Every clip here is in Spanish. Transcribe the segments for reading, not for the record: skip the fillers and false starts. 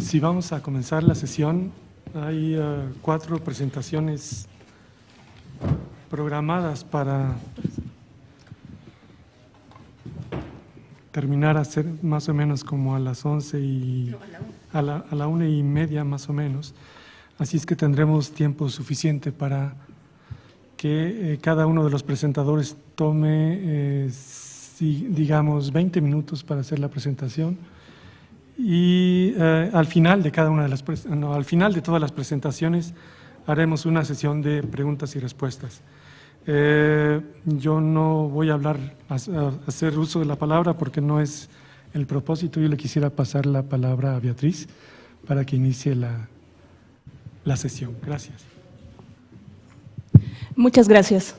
Sí, vamos a comenzar la sesión. Hay 4 presentaciones programadas para terminar a ser más o menos como a las 11 y a la 1:30 más o menos. Así es que tendremos tiempo suficiente para que cada uno de los presentadores tome, digamos, 20 minutos para hacer la presentación. Y al final de al final de todas las presentaciones haremos una sesión de preguntas y respuestas. Yo no voy a hacer uso de la palabra porque no es el propósito. Yo le quisiera pasar la palabra a Beatriz para que inicie la sesión. Gracias. Muchas gracias.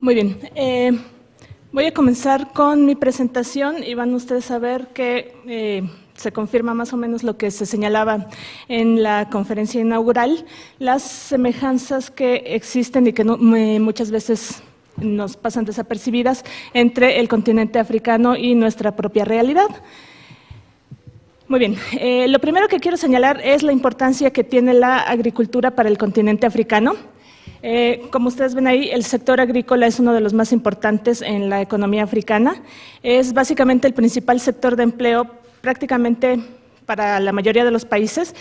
Muy bien. Voy a comenzar con mi presentación y van ustedes a ver que se confirma más o menos lo que se señalaba en la conferencia inaugural, las semejanzas que existen y que muchas veces nos pasan desapercibidas entre el continente africano y nuestra propia realidad. Muy bien, lo primero que quiero señalar es la importancia que tiene la agricultura para el continente africano. Como ustedes ven ahí, el sector agrícola es uno de los más importantes en la economía africana. Es básicamente el principal sector de empleo prácticamente para la mayoría de los países.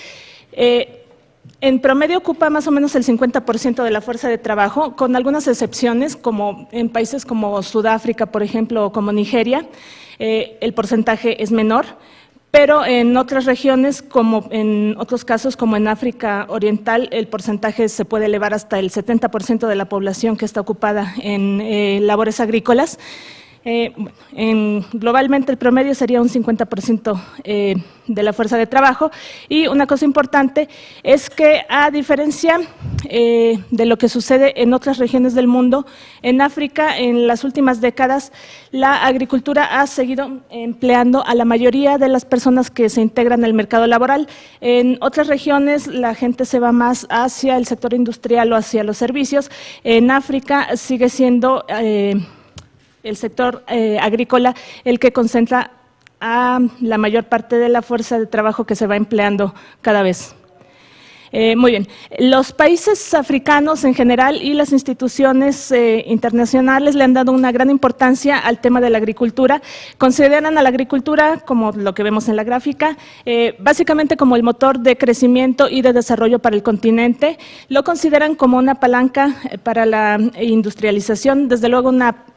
En promedio ocupa más o menos el 50% de la fuerza de trabajo, con algunas excepciones, como en países como Sudáfrica, por ejemplo, o como Nigeria, el porcentaje es menor. Pero en otras regiones, como en otros casos, como en África Oriental, el porcentaje se puede elevar hasta el 70% de la población que está ocupada en labores agrícolas. Globalmente el promedio sería un 50% de la fuerza de trabajo. Y una cosa importante es que, a diferencia de lo que sucede en otras regiones del mundo, en África en las últimas décadas la agricultura ha seguido empleando a la mayoría de las personas que se integran al mercado laboral. En otras regiones la gente se va más hacia el sector industrial o hacia los servicios. En África sigue siendo el sector agrícola el que concentra a la mayor parte de la fuerza de trabajo que se va empleando cada vez. Muy bien, los países africanos en general y las instituciones internacionales le han dado una gran importancia al tema de la agricultura. Consideran a la agricultura, como lo que vemos en la gráfica, básicamente como el motor de crecimiento y de desarrollo para el continente. Lo consideran como una palanca para la industrialización, desde luego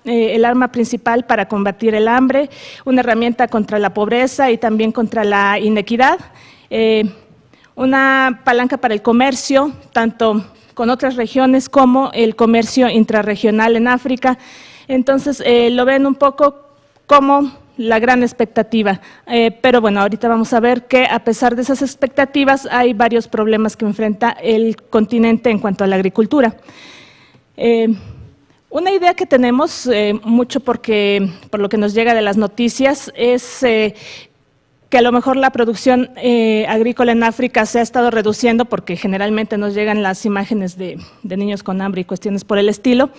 el arma principal para combatir el hambre, una herramienta contra la pobreza y también contra la inequidad. Una palanca para el comercio, tanto con otras regiones como el comercio intrarregional en África. Entonces, lo ven un poco como la gran expectativa. Pero bueno, ahorita vamos a ver que a pesar de esas expectativas hay varios problemas que enfrenta el continente en cuanto a la agricultura. Una idea que tenemos mucho por lo que nos llega de las noticias es que a lo mejor la producción agrícola en África se ha estado reduciendo porque generalmente nos llegan las imágenes de niños con hambre y cuestiones por el estilo,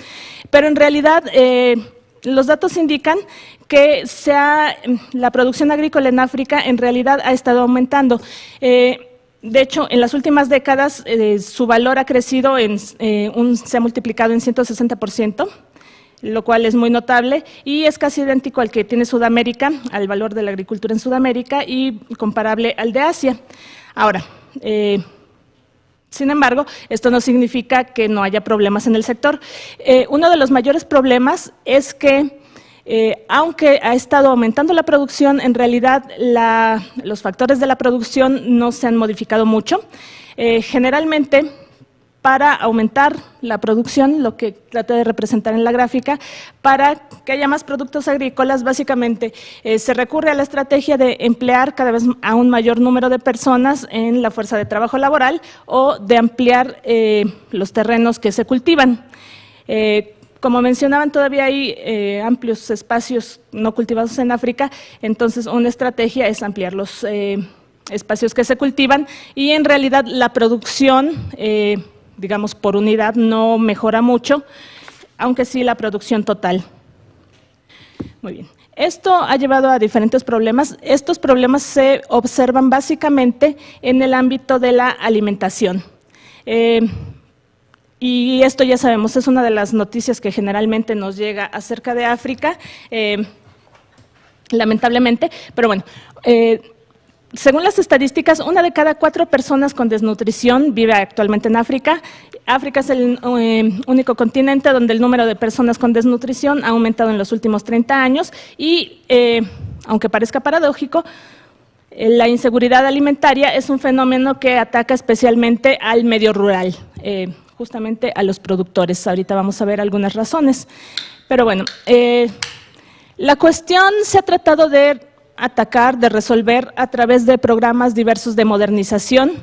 pero en realidad los datos indican que la producción agrícola en África en realidad ha estado aumentando. De hecho, en las últimas décadas su valor ha crecido, se ha multiplicado en 160%. Lo cual es muy notable y es casi idéntico al que tiene Sudamérica, al valor de la agricultura en Sudamérica, y comparable al de Asia. Ahora, sin embargo, esto no significa que no haya problemas en el sector. Uno de los mayores problemas es que, aunque ha estado aumentando la producción, en realidad los factores de la producción no se han modificado mucho. Generalmente, para aumentar la producción, lo que traté de representar en la gráfica, para que haya más productos agrícolas, básicamente se recurre a la estrategia de emplear cada vez a un mayor número de personas en la fuerza de trabajo laboral o de ampliar los terrenos que se cultivan. Como mencionaban, todavía hay amplios espacios no cultivados en África, entonces una estrategia es ampliar los espacios que se cultivan y en realidad la producción digamos, por unidad no mejora mucho, aunque sí la producción total. Muy bien. esto ha llevado a diferentes problemas. Estos problemas se observan básicamente en el ámbito de la alimentación. Y esto ya sabemos, es una de las noticias que generalmente nos llega acerca de África, lamentablemente, pero bueno, según las estadísticas, 1 de cada 4 personas con desnutrición vive actualmente en África. África es el único continente donde el número de personas con desnutrición ha aumentado en los últimos 30 años y, aunque parezca paradójico, la inseguridad alimentaria es un fenómeno que ataca especialmente al medio rural, justamente a los productores. Ahorita vamos a ver algunas razones. Pero bueno, la cuestión se ha tratado de atacar, de resolver a través de programas diversos de modernización,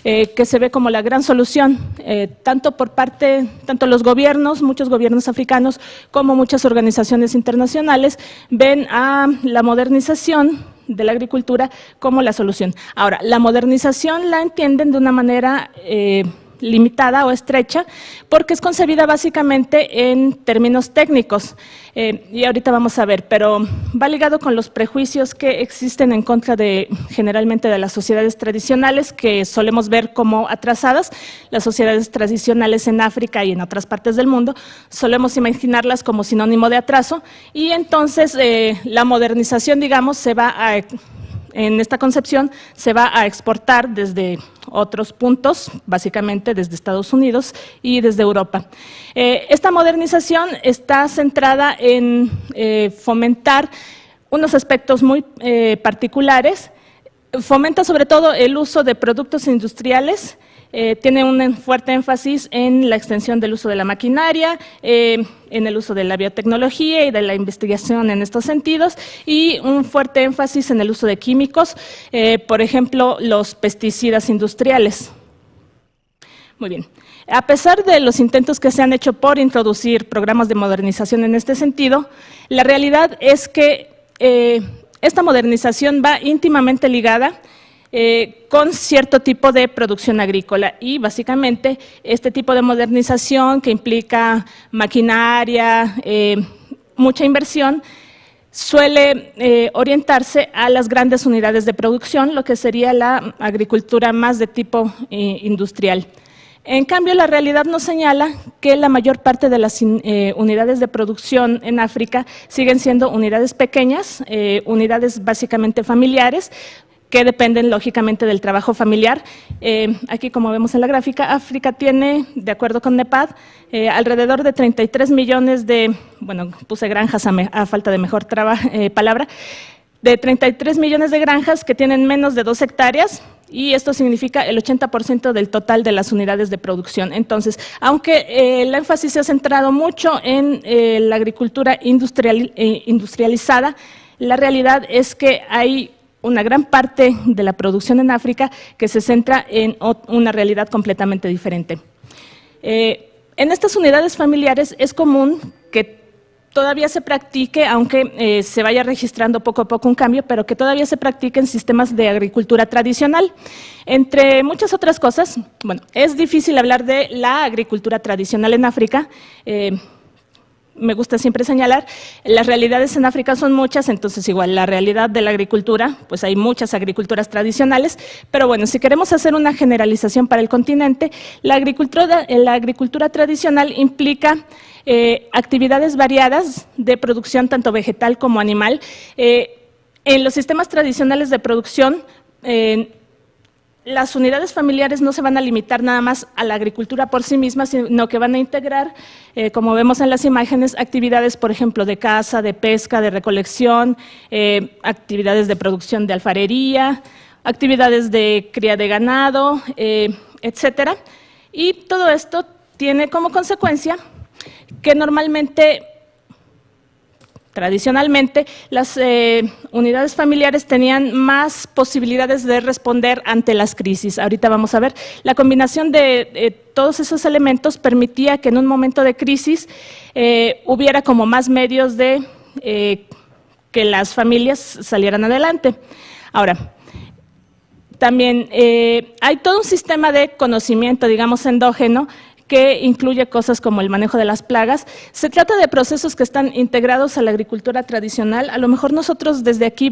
que se ve como la gran solución, tanto los gobiernos, muchos gobiernos africanos, como muchas organizaciones internacionales, ven a la modernización de la agricultura como la solución. Ahora, la modernización la entienden de una manera limitada o estrecha, porque es concebida básicamente en términos técnicos, y ahorita vamos a ver, pero va ligado con los prejuicios que existen en contra generalmente de las sociedades tradicionales, que solemos ver como atrasadas. Las sociedades tradicionales en África y en otras partes del mundo solemos imaginarlas como sinónimo de atraso, y entonces la modernización, digamos, en esta concepción se va a exportar desde otros puntos, básicamente desde Estados Unidos y desde Europa. Esta modernización está centrada en fomentar unos aspectos muy particulares. Fomenta sobre todo el uso de productos industriales, tiene un fuerte énfasis en la extensión del uso de la maquinaria, en el uso de la biotecnología y de la investigación en estos sentidos, y un fuerte énfasis en el uso de químicos, por ejemplo, los pesticidas industriales. Muy bien. A pesar de los intentos que se han hecho por introducir programas de modernización en este sentido, la realidad es que esta modernización va íntimamente ligada con cierto tipo de producción agrícola, y básicamente este tipo de modernización, que implica maquinaria, mucha inversión, suele orientarse a las grandes unidades de producción, lo que sería la agricultura más de tipo industrial. En cambio, la realidad nos señala que la mayor parte de las unidades de producción en África siguen siendo unidades pequeñas, unidades básicamente familiares, que dependen lógicamente del trabajo familiar. Aquí, como vemos en la gráfica, África tiene, de acuerdo con NEPAD, alrededor de 33 millones de, bueno, puse granjas a falta de mejor palabra, de 33 millones de granjas que tienen menos de 2 hectáreas, y esto significa el 80% del total de las unidades de producción. Entonces, aunque el énfasis se ha centrado mucho en la agricultura industrializada, la realidad es que hay una gran parte de la producción en África que se centra en una realidad completamente diferente. En estas unidades familiares es común que todavía se practique, aunque se vaya registrando poco a poco un cambio, pero que todavía se practiquen sistemas de agricultura tradicional. Entre muchas otras cosas, bueno, es difícil hablar de la agricultura tradicional en África. Me gusta siempre señalar, las realidades en África son muchas, entonces igual la realidad de la agricultura, pues hay muchas agriculturas tradicionales, pero bueno, si queremos hacer una generalización para el continente, la agricultura tradicional implica actividades variadas de producción tanto vegetal como animal. En los sistemas tradicionales de producción, las unidades familiares no se van a limitar nada más a la agricultura por sí mismas, sino que van a integrar, como vemos en las imágenes, actividades, por ejemplo, de caza, de pesca, de recolección, actividades de producción de alfarería, actividades de cría de ganado, etcétera. Y todo esto tiene como consecuencia que tradicionalmente, las unidades familiares tenían más posibilidades de responder ante las crisis. Ahorita vamos a ver, la combinación de todos esos elementos permitía que en un momento de crisis hubiera como más medios de que las familias salieran adelante. Ahora, también hay todo un sistema de conocimiento, digamos, endógeno, que incluye cosas como el manejo de las plagas. Se trata de procesos que están integrados a la agricultura tradicional. A lo mejor nosotros desde aquí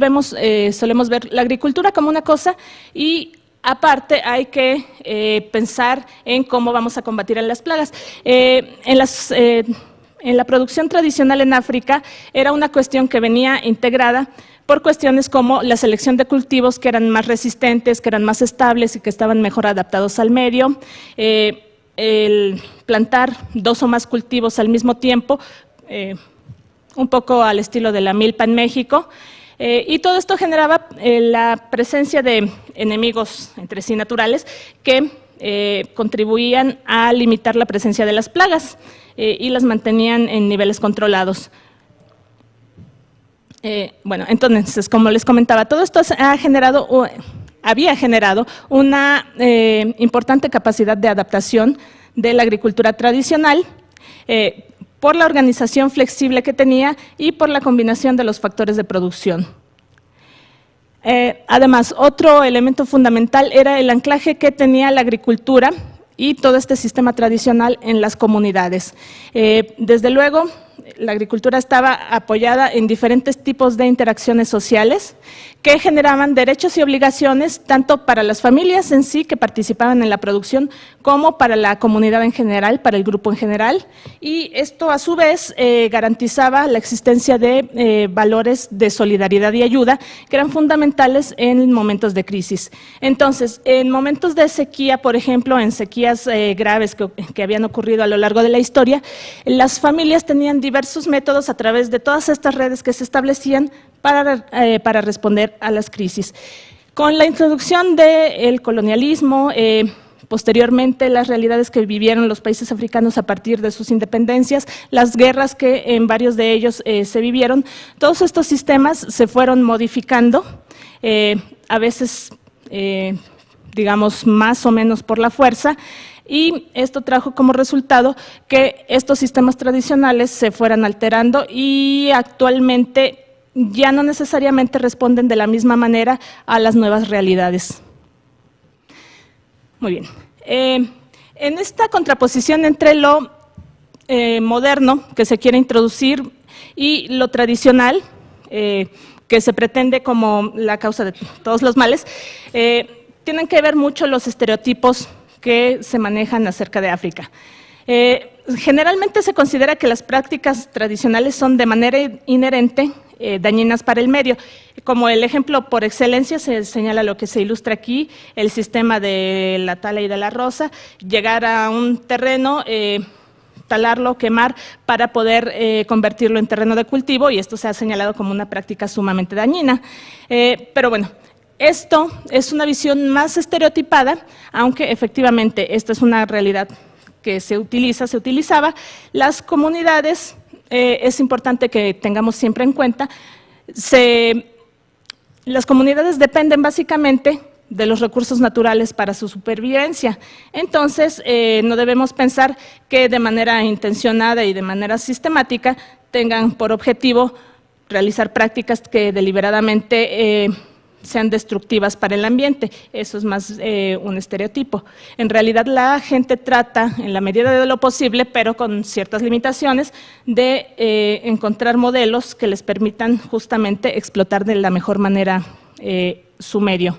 solemos ver la agricultura como una cosa y aparte hay que pensar en cómo vamos a combatir a las plagas. En la producción tradicional en África era una cuestión que venía integrada por cuestiones como la selección de cultivos que eran más resistentes, que eran más estables y que estaban mejor adaptados al medio, el plantar 2 o más cultivos al mismo tiempo, un poco al estilo de la milpa en México, y todo esto generaba la presencia de enemigos entre sí naturales que contribuían a limitar la presencia de las plagas y las mantenían en niveles controlados. Bueno, entonces, como les comentaba, todo esto había generado una importante capacidad de adaptación de la agricultura tradicional por la organización flexible que tenía y por la combinación de los factores de producción. Además, otro elemento fundamental era el anclaje que tenía la agricultura y todo este sistema tradicional en las comunidades. Desde luego, la agricultura estaba apoyada en diferentes tipos de interacciones sociales que generaban derechos y obligaciones tanto para las familias en sí que participaban en la producción como para la comunidad en general, para el grupo en general, y esto a su vez garantizaba la existencia de valores de solidaridad y ayuda que eran fundamentales en momentos de crisis. Entonces, en momentos de sequía, por ejemplo, en sequías graves que habían ocurrido a lo largo de la historia, las familias tenían diversos métodos a través de todas estas redes que se establecían para responder a las crisis. Con la introducción del colonialismo, posteriormente las realidades que vivieron los países africanos a partir de sus independencias, las guerras que en varios de ellos se vivieron, todos estos sistemas se fueron modificando, a veces, digamos, más o menos por la fuerza, y esto trajo como resultado que estos sistemas tradicionales se fueran alterando y actualmente ya no necesariamente responden de la misma manera a las nuevas realidades. Muy bien. En esta contraposición entre lo moderno que se quiere introducir y lo tradicional, que se pretende como la causa de todos los males, tienen que ver mucho los estereotipos que se manejan acerca de África. Generalmente se considera que las prácticas tradicionales son de manera inherente dañinas para el medio. Como el ejemplo por excelencia se señala lo que se ilustra aquí, el sistema de la tala y de la roza, llegar a un terreno, talarlo, quemar para poder convertirlo en terreno de cultivo, y esto se ha señalado como una práctica sumamente dañina. Pero bueno, esto es una visión más estereotipada, aunque efectivamente esta es una realidad que se utilizaba. Las comunidades, es importante que tengamos siempre en cuenta, las comunidades dependen básicamente de los recursos naturales para su supervivencia. Entonces, no debemos pensar que de manera intencionada y de manera sistemática tengan por objetivo realizar prácticas que deliberadamente sean destructivas para el ambiente. Eso es más un estereotipo. En realidad la gente trata, en la medida de lo posible, pero con ciertas limitaciones, de encontrar modelos que les permitan justamente explotar de la mejor manera su medio.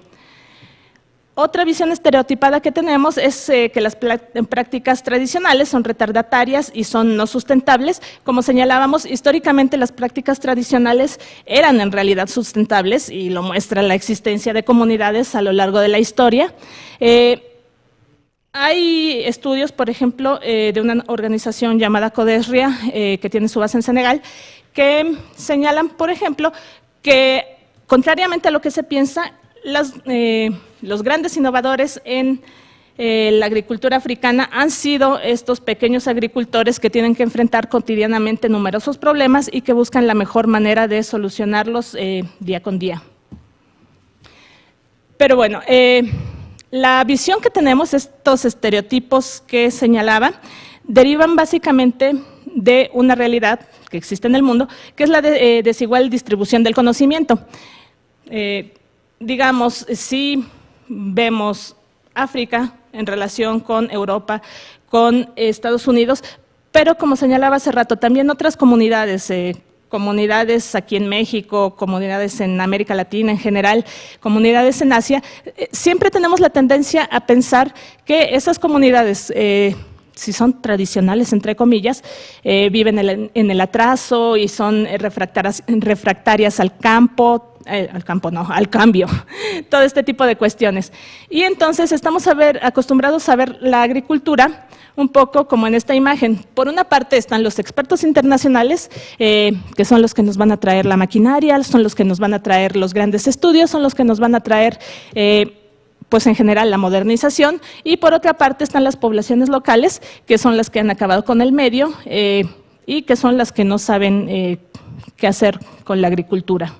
Otra visión estereotipada que tenemos es que las prácticas tradicionales son retardatarias y son no sustentables. Como señalábamos, históricamente las prácticas tradicionales eran en realidad sustentables y lo muestra la existencia de comunidades a lo largo de la historia. Hay estudios, por ejemplo, de una organización llamada Codesria, que tiene su base en Senegal, que señalan, por ejemplo, que contrariamente a lo que se piensa, los grandes innovadores en la agricultura africana han sido estos pequeños agricultores que tienen que enfrentar cotidianamente numerosos problemas y que buscan la mejor manera de solucionarlos día con día. Pero bueno, la visión que tenemos, estos estereotipos que señalaba, derivan básicamente de una realidad que existe en el mundo, que es la desigual distribución del conocimiento. Digamos, si vemos África en relación con Europa, con Estados Unidos, pero como señalaba hace rato, también otras comunidades, comunidades aquí en México, comunidades en América Latina en general, comunidades en Asia, siempre tenemos la tendencia a pensar que esas comunidades, si son tradicionales, entre comillas, viven en el atraso y son refractarias al cambio, todo este tipo de cuestiones. Y entonces estamos acostumbrados a ver la agricultura un poco como en esta imagen. Por una parte están los expertos internacionales, que son los que nos van a traer la maquinaria, son los que nos van a traer los grandes estudios, son los que nos van a traer pues en general la modernización, y por otra parte están las poblaciones locales, que son las que han acabado con el medio y que son las que no saben qué hacer con la agricultura.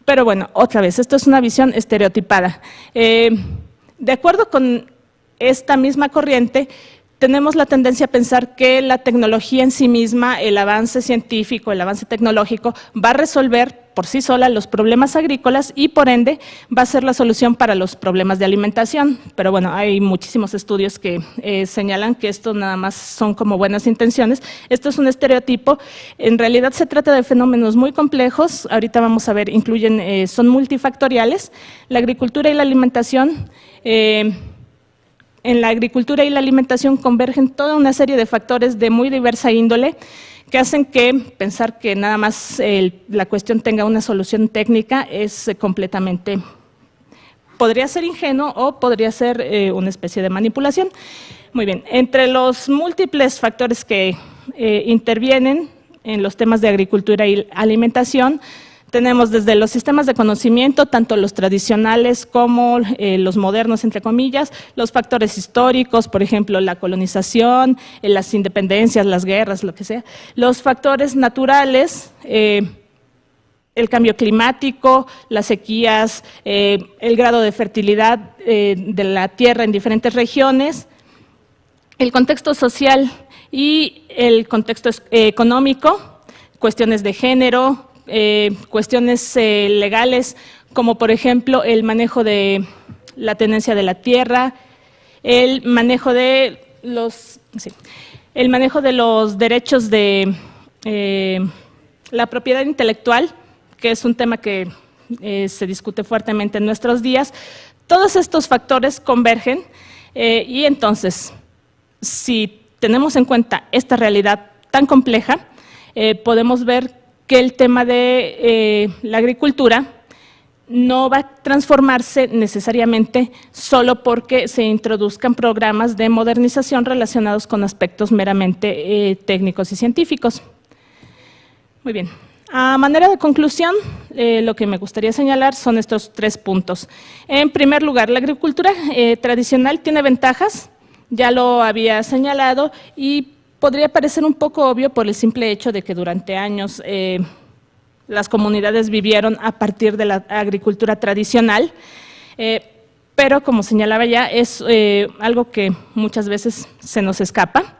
Pero bueno, otra vez, esto es una visión estereotipada. De acuerdo con esta misma corriente, tenemos la tendencia a pensar que la tecnología en sí misma, el avance científico, el avance tecnológico, va a resolver por sí sola los problemas agrícolas y por ende va a ser la solución para los problemas de alimentación. Pero bueno, hay muchísimos estudios que señalan que esto nada más son como buenas intenciones. Esto es un estereotipo. En realidad se trata de fenómenos muy complejos. Ahorita vamos a ver, son multifactoriales. La agricultura y la alimentación, en la agricultura y la alimentación convergen toda una serie de factores de muy diversa índole que hacen que pensar que nada más la cuestión tenga una solución técnica es completamente, podría ser ingenuo o podría ser una especie de manipulación. Muy bien, entre los múltiples factores que intervienen en los temas de agricultura y alimentación, tenemos desde los sistemas de conocimiento, tanto los tradicionales como los modernos, entre comillas, los factores históricos, por ejemplo, la colonización, las independencias, las guerras, lo que sea, los factores naturales, el cambio climático, las sequías, el grado de fertilidad de la tierra en diferentes regiones, el contexto social y el contexto económico, cuestiones de género, cuestiones legales, como por ejemplo el manejo de la tenencia de la tierra, el manejo de los derechos de la propiedad intelectual, que es un tema que se discute fuertemente en nuestros días. Todos estos factores convergen y entonces, si tenemos en cuenta esta realidad tan compleja, podemos ver que el tema de la agricultura no va a transformarse necesariamente solo porque se introduzcan programas de modernización relacionados con aspectos meramente técnicos y científicos. Muy bien. A manera de conclusión, lo que me gustaría señalar son estos 3 puntos. En primer lugar, la agricultura tradicional tiene ventajas, ya lo había señalado, y podría parecer un poco obvio por el simple hecho de que durante años las comunidades vivieron a partir de la agricultura tradicional, pero como señalaba ya, es algo que muchas veces se nos escapa.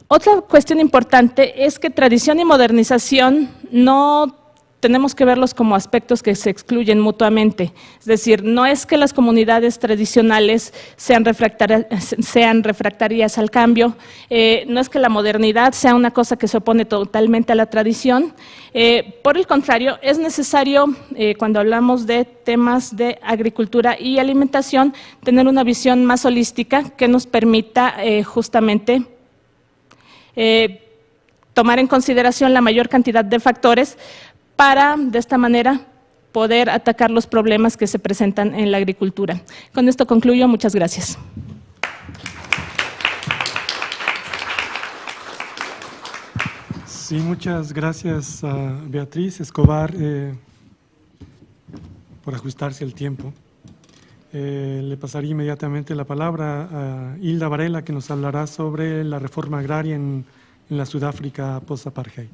Otra cuestión importante es que tradición y modernización no tenemos que verlos como aspectos que se excluyen mutuamente. Es decir, no es que las comunidades tradicionales sean refractarias al cambio, no es que la modernidad sea una cosa que se opone totalmente a la tradición. Por el contrario, es necesario, cuando hablamos de temas de agricultura y alimentación, tener una visión más holística que nos permita justamente tomar en consideración la mayor cantidad de factores para, de esta manera, poder atacar los problemas que se presentan en la agricultura. Con esto concluyo. Muchas gracias. Sí, muchas gracias a Beatriz Escobar por ajustarse al tiempo. Le pasaría inmediatamente la palabra a Hilda Varela, que nos hablará sobre la reforma agraria en la Sudáfrica post-apartheid.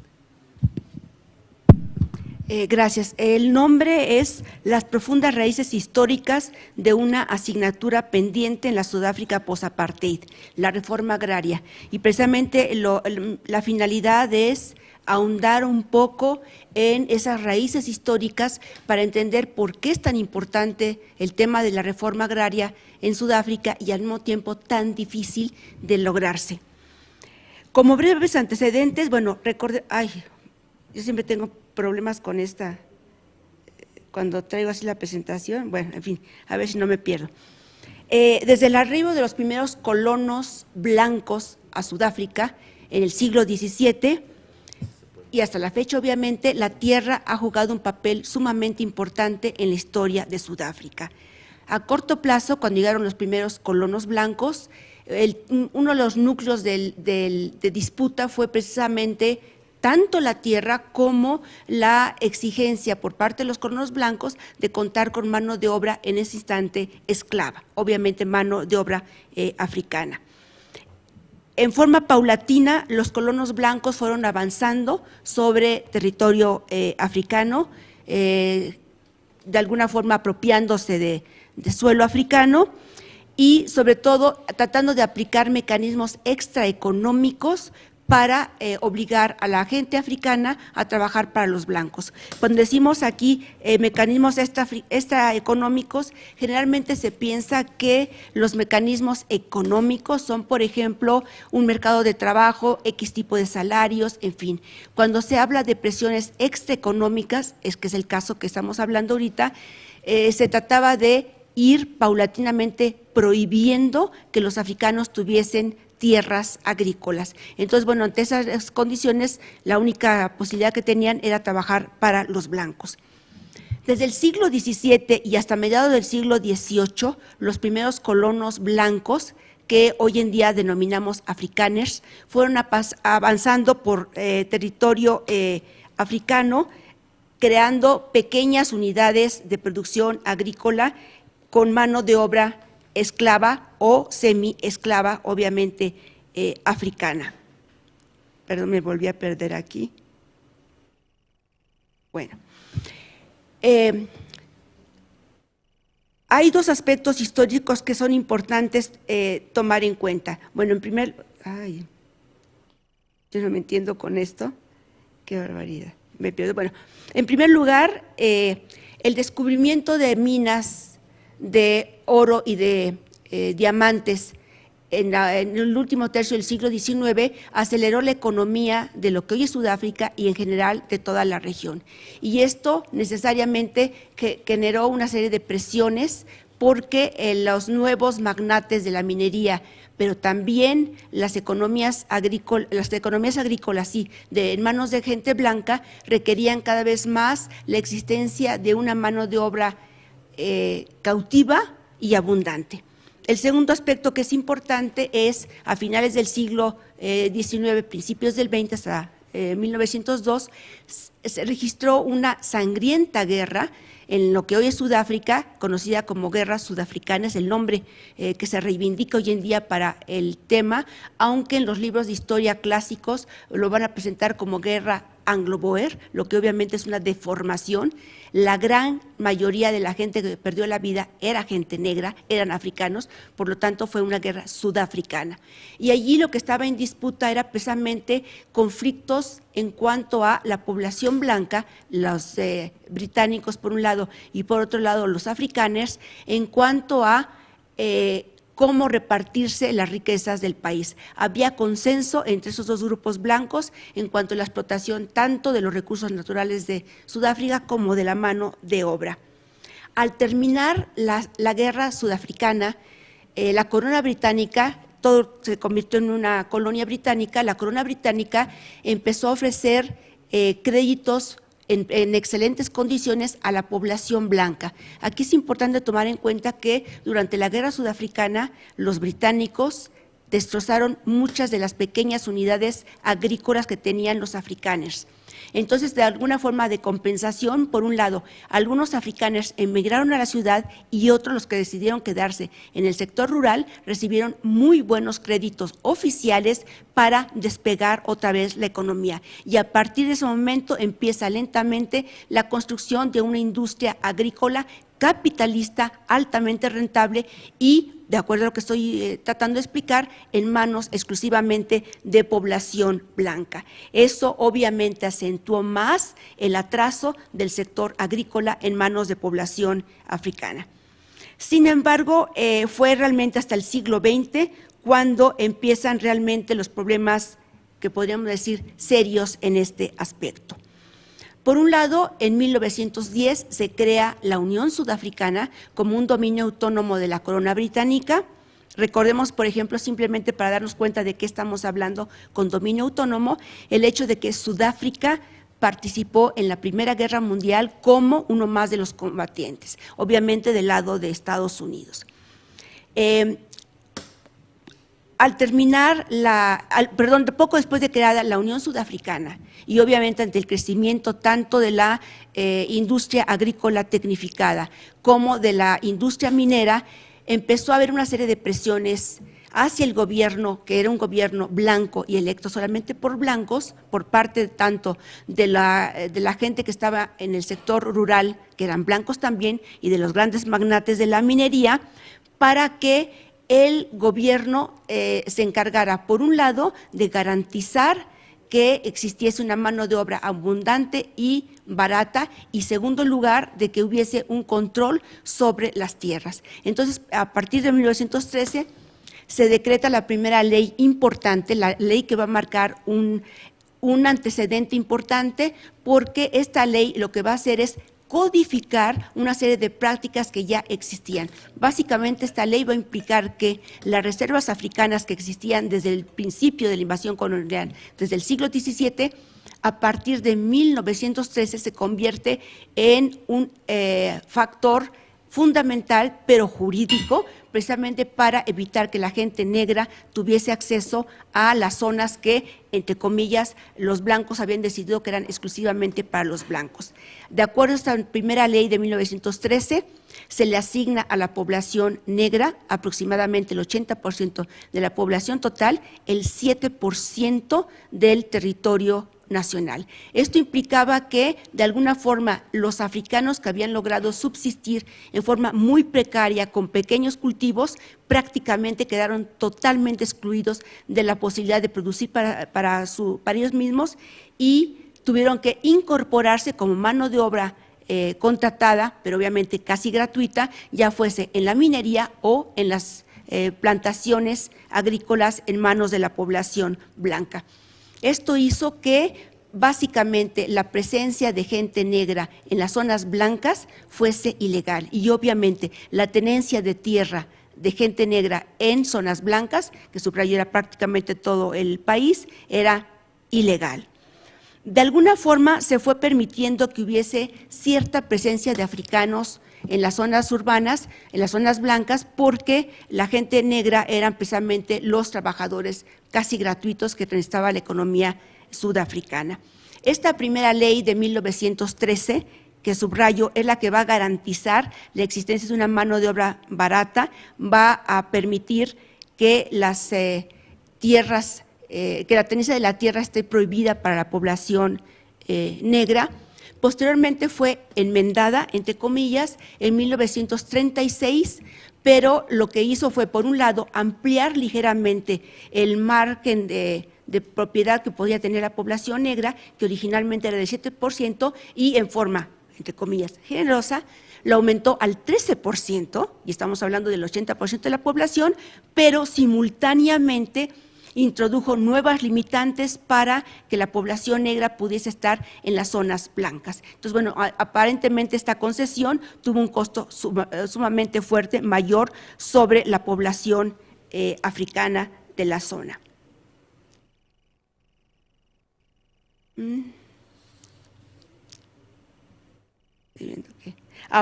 Gracias. El nombre es Las profundas raíces históricas de una asignatura pendiente en la Sudáfrica post-apartheid, la reforma agraria. Y precisamente la finalidad es ahondar un poco en esas raíces históricas para entender por qué es tan importante el tema de la reforma agraria en Sudáfrica y al mismo tiempo tan difícil de lograrse. Como breves antecedentes, bueno, yo siempre tengo problemas con esta, cuando traigo así la presentación, bueno, en fin, a ver si no me pierdo. Desde el arribo de los primeros colonos blancos a Sudáfrica en el siglo XVII y hasta la fecha, obviamente, la tierra ha jugado un papel sumamente importante en la historia de Sudáfrica. A corto plazo, cuando llegaron los primeros colonos blancos, uno de los núcleos de disputa fue precisamente tanto la tierra como la exigencia por parte de los colonos blancos de contar con mano de obra en ese instante esclava, obviamente mano de obra africana. En forma paulatina, los colonos blancos fueron avanzando sobre territorio africano, de alguna forma apropiándose de suelo africano y sobre todo tratando de aplicar mecanismos extraeconómicos para obligar a la gente africana a trabajar para los blancos. Cuando decimos aquí mecanismos extraeconómicos, generalmente se piensa que los mecanismos económicos son, por ejemplo, un mercado de trabajo, X tipo de salarios, en fin. Cuando se habla de presiones extraeconómicas, que es el caso que estamos hablando ahorita, se trataba de ir paulatinamente prohibiendo que los africanos tuviesen tierras agrícolas. Entonces, bueno, ante esas condiciones, la única posibilidad que tenían era trabajar para los blancos. Desde el siglo XVII y hasta mediados del siglo XVIII, los primeros colonos blancos, que hoy en día denominamos afrikaners, fueron avanzando por territorio africano, creando pequeñas unidades de producción agrícola con mano de obra esclava o semi-esclava, obviamente africana. Perdón, me volví a perder aquí. Bueno, hay dos aspectos históricos que son importantes tomar en cuenta. Bueno, en primer, yo no me entiendo con esto, qué barbaridad, me pierdo. Bueno, en primer lugar, el descubrimiento de minas de oro y de diamantes en el último tercio del siglo XIX aceleró la economía de lo que hoy es Sudáfrica y en general de toda la región. Y esto necesariamente generó una serie de presiones porque los nuevos magnates de la minería, pero también las economías agrícolas, sí, en manos de gente blanca, requerían cada vez más la existencia de una mano de obra cautiva y abundante. El segundo aspecto que es importante es, a finales del siglo XIX, principios del XX, hasta 1902, se registró una sangrienta guerra en lo que hoy es Sudáfrica, conocida como Guerra Sudafricana, es el nombre que se reivindica hoy en día para el tema, aunque en los libros de historia clásicos lo van a presentar como Guerra Anglo-Boer, lo que obviamente es una deformación. La gran mayoría de la gente que perdió la vida era gente negra, eran africanos, por lo tanto fue una guerra sudafricana. Y allí lo que estaba en disputa era precisamente conflictos en cuanto a la población blanca, los británicos por un lado y por otro lado los afrikaners, en cuanto a cómo repartirse las riquezas del país. Había consenso entre esos dos grupos blancos en cuanto a la explotación tanto de los recursos naturales de Sudáfrica como de la mano de obra. Al terminar la guerra sudafricana, la corona británica, todo se convirtió en una colonia británica, la corona británica empezó a ofrecer créditos en excelentes condiciones a la población blanca. Aquí es importante tomar en cuenta que durante la guerra sudafricana los británicos destrozaron muchas de las pequeñas unidades agrícolas que tenían los afrikaners. Entonces, de alguna forma de compensación, por un lado, algunos afrikaners emigraron a la ciudad y otros, los que decidieron quedarse en el sector rural, recibieron muy buenos créditos oficiales para despegar otra vez la economía. Y a partir de ese momento empieza lentamente la construcción de una industria agrícola capitalista, altamente rentable y, de acuerdo a lo que estoy tratando de explicar, en manos exclusivamente de población blanca. Eso obviamente acentuó más el atraso del sector agrícola en manos de población africana. Sin embargo, fue realmente hasta el siglo XX cuando empiezan realmente los problemas que podríamos decir serios en este aspecto. Por un lado, en 1910 se crea la Unión Sudafricana como un dominio autónomo de la corona británica. Recordemos, por ejemplo, simplemente para darnos cuenta de qué estamos hablando con dominio autónomo, el hecho de que Sudáfrica participó en la Primera Guerra Mundial como uno más de los combatientes, obviamente del lado de Estados Unidos. Poco después de creada la Unión Sudafricana y obviamente ante el crecimiento tanto de la industria agrícola tecnificada como de la industria minera, empezó a haber una serie de presiones hacia el gobierno, que era un gobierno blanco y electo solamente por blancos, por parte tanto de la gente que estaba en el sector rural, que eran blancos también, y de los grandes magnates de la minería, para que el gobierno se encargara, por un lado, de garantizar que existiese una mano de obra abundante y barata, y segundo lugar, de que hubiese un control sobre las tierras. Entonces, a partir de 1913, se decreta la primera ley importante, la ley que va a marcar un antecedente importante, porque esta ley lo que va a hacer es codificar una serie de prácticas que ya existían. Básicamente, esta ley va a implicar que las reservas africanas que existían desde el principio de la invasión colonial, desde el siglo XVII, a partir de 1913 se convierte en un factor fundamental, pero jurídico, precisamente para evitar que la gente negra tuviese acceso a las zonas que, entre comillas, los blancos habían decidido que eran exclusivamente para los blancos. De acuerdo a esta primera ley de 1913, se le asigna a la población negra, aproximadamente el 80% de la población total, el 7% del territorio nacional. Esto implicaba que, de alguna forma, los africanos que habían logrado subsistir en forma muy precaria con pequeños cultivos, prácticamente quedaron totalmente excluidos de la posibilidad de producir para ellos mismos y tuvieron que incorporarse como mano de obra contratada, pero obviamente casi gratuita, ya fuese en la minería o en las plantaciones agrícolas en manos de la población blanca. Esto hizo que básicamente la presencia de gente negra en las zonas blancas fuese ilegal y obviamente la tenencia de tierra de gente negra en zonas blancas, que subrayo era prácticamente todo el país, era ilegal. De alguna forma se fue permitiendo que hubiese cierta presencia de africanos en las zonas urbanas, en las zonas blancas, porque la gente negra eran precisamente los trabajadores casi gratuitos que necesitaba la economía sudafricana. Esta primera ley de 1913, que subrayo, es la que va a garantizar la existencia de una mano de obra barata, va a permitir que las tierras, que la tenencia de la tierra esté prohibida para la población negra. Posteriormente fue enmendada, entre comillas, en 1936, pero lo que hizo fue, por un lado, ampliar ligeramente el margen de propiedad que podía tener la población negra, que originalmente era del 7%, y en forma, entre comillas, generosa, lo aumentó al 13%, y estamos hablando del 80% de la población, pero simultáneamente introdujo nuevas limitantes para que la población negra pudiese estar en las zonas blancas. Entonces, bueno, aparentemente esta concesión tuvo un costo sumamente fuerte, mayor sobre la población africana de la zona.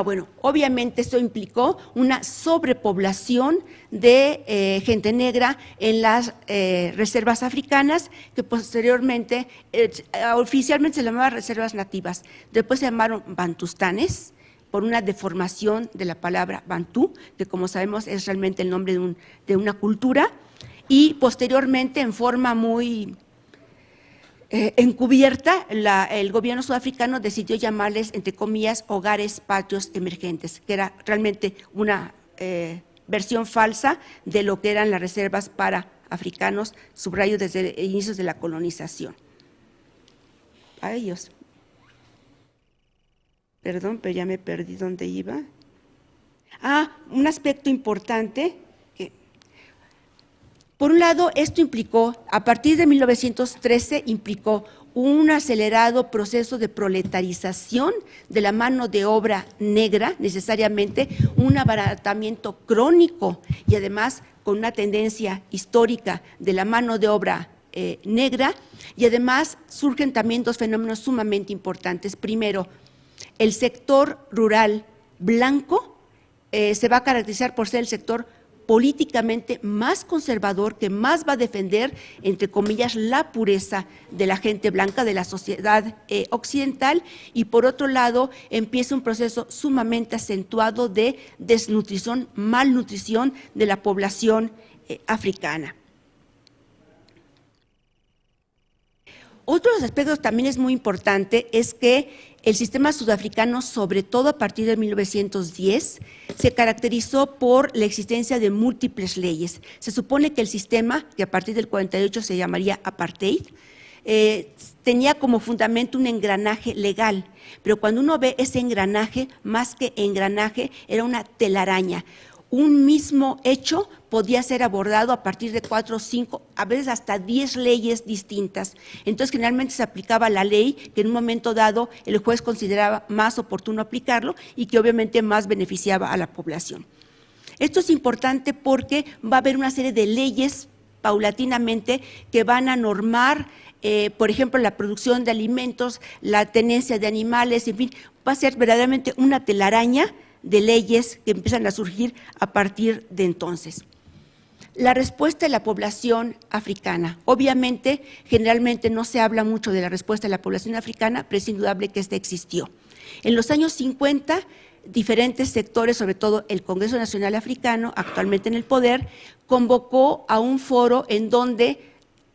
Bueno, obviamente esto implicó una sobrepoblación de gente negra en las reservas africanas, que posteriormente, oficialmente se llamaban reservas nativas, después se llamaron bantustanes, por una deformación de la palabra bantú, que como sabemos es realmente el nombre de una cultura, y posteriormente en forma muy encubierta, el gobierno sudafricano decidió llamarles, entre comillas, hogares patrios emergentes, que era realmente una versión falsa de lo que eran las reservas para africanos, subrayo desde inicios de la colonización. A ellos. Perdón, pero ya me perdí dónde iba. Un aspecto importante. Por un lado, esto implicó, a partir de 1913, implicó un acelerado proceso de proletarización de la mano de obra negra, necesariamente un abaratamiento crónico y además con una tendencia histórica de la mano de obra negra, y además surgen también dos fenómenos sumamente importantes. Primero, el sector rural blanco se va a caracterizar por ser el sector políticamente más conservador, que más va a defender, entre comillas, la pureza de la gente blanca, de la sociedad occidental, y por otro lado empieza un proceso sumamente acentuado de desnutrición, malnutrición de la población africana. Otro de los aspectos también es muy importante es que el sistema sudafricano, sobre todo a partir de 1910, se caracterizó por la existencia de múltiples leyes. Se supone que el sistema, que a partir del 48 se llamaría apartheid, tenía como fundamento un engranaje legal, pero cuando uno ve ese engranaje, más que engranaje, era una telaraña. Un mismo hecho podía ser abordado a partir de 4 o 5, a veces hasta 10 leyes distintas. Entonces, generalmente se aplicaba la ley que en un momento dado el juez consideraba más oportuno aplicarlo y que obviamente más beneficiaba a la población. Esto es importante porque va a haber una serie de leyes paulatinamente que van a normar, por ejemplo, la producción de alimentos, la tenencia de animales, en fin, va a ser verdaderamente una telaraña de leyes que empiezan a surgir a partir de entonces. La respuesta de la población africana. Obviamente, generalmente no se habla mucho de la respuesta de la población africana, pero es indudable que esta existió. En los años 50, diferentes sectores, sobre todo el Congreso Nacional Africano, actualmente en el poder, convocó a un foro en donde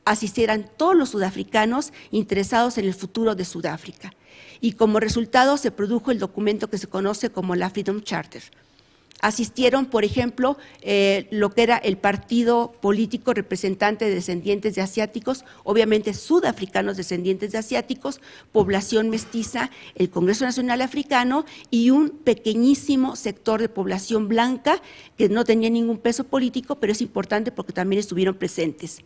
asistieran todos los sudafricanos interesados en el futuro de Sudáfrica. Y como resultado se produjo el documento que se conoce como la Freedom Charter. Asistieron, por ejemplo, lo que era el partido político representante de descendientes de asiáticos, obviamente sudafricanos descendientes de asiáticos, población mestiza, el Congreso Nacional Africano y un pequeñísimo sector de población blanca que no tenía ningún peso político, pero es importante porque también estuvieron presentes.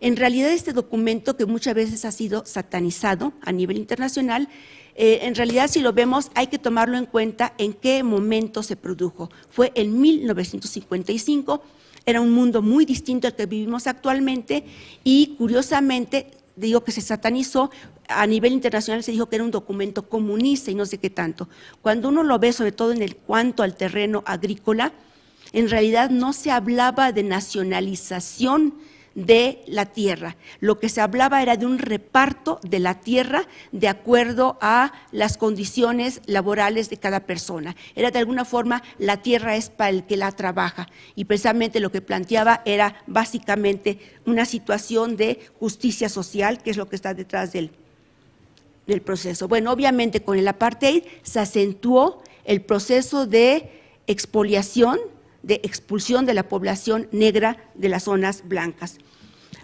En realidad, este documento, que muchas veces ha sido satanizado a nivel internacional, en realidad, si lo vemos, hay que tomarlo en cuenta en qué momento se produjo. Fue en 1955, era un mundo muy distinto al que vivimos actualmente y, curiosamente, digo que se satanizó, a nivel internacional se dijo que era un documento comunista y no sé qué tanto. Cuando uno lo ve, sobre todo en cuanto al terreno agrícola, en realidad no se hablaba de nacionalización de la tierra. Lo que se hablaba era de un reparto de la tierra de acuerdo a las condiciones laborales de cada persona. Era de alguna forma, la tierra es para el que la trabaja y precisamente lo que planteaba era básicamente una situación de justicia social, que es lo que está detrás del proceso. Bueno, obviamente con el apartheid se acentuó el proceso de expoliación, de expulsión de la población negra de las zonas blancas.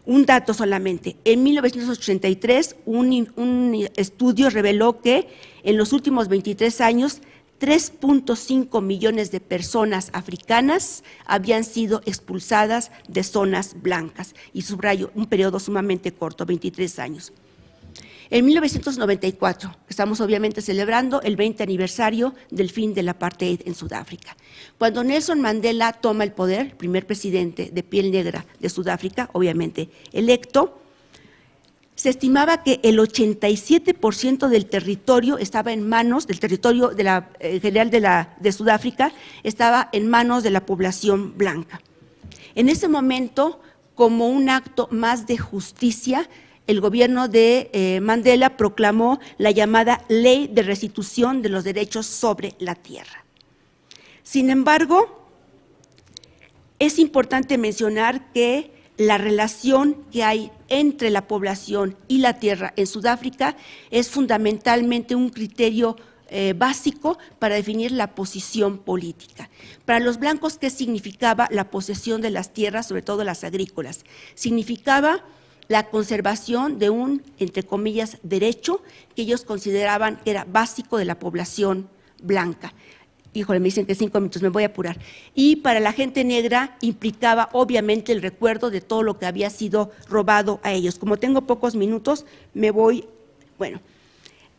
Un dato solamente, en 1983 un estudio reveló que en los últimos 23 años 3.5 millones de personas africanas habían sido expulsadas de zonas blancas, y subrayo, un periodo sumamente corto, 23 años. En 1994, estamos obviamente celebrando el 20 aniversario del fin del apartheid en Sudáfrica. Cuando Nelson Mandela toma el poder, el primer presidente de piel negra de Sudáfrica, obviamente electo, se estimaba que el 87% del territorio estaba en manos, del territorio general de Sudáfrica, estaba en manos de la población blanca. En ese momento, como un acto más de justicia, el gobierno de Mandela proclamó la llamada Ley de Restitución de los Derechos sobre la Tierra. Sin embargo, es importante mencionar que la relación que hay entre la población y la tierra en Sudáfrica es fundamentalmente un criterio básico para definir la posición política. Para los blancos, ¿qué significaba la posesión de las tierras, sobre todo las agrícolas? Significaba la conservación de un, entre comillas, derecho que ellos consideraban que era básico de la población blanca. Híjole, me dicen que 5 minutos, me voy a apurar. Y para la gente negra implicaba obviamente el recuerdo de todo lo que había sido robado a ellos. Como tengo pocos minutos, me voy, bueno.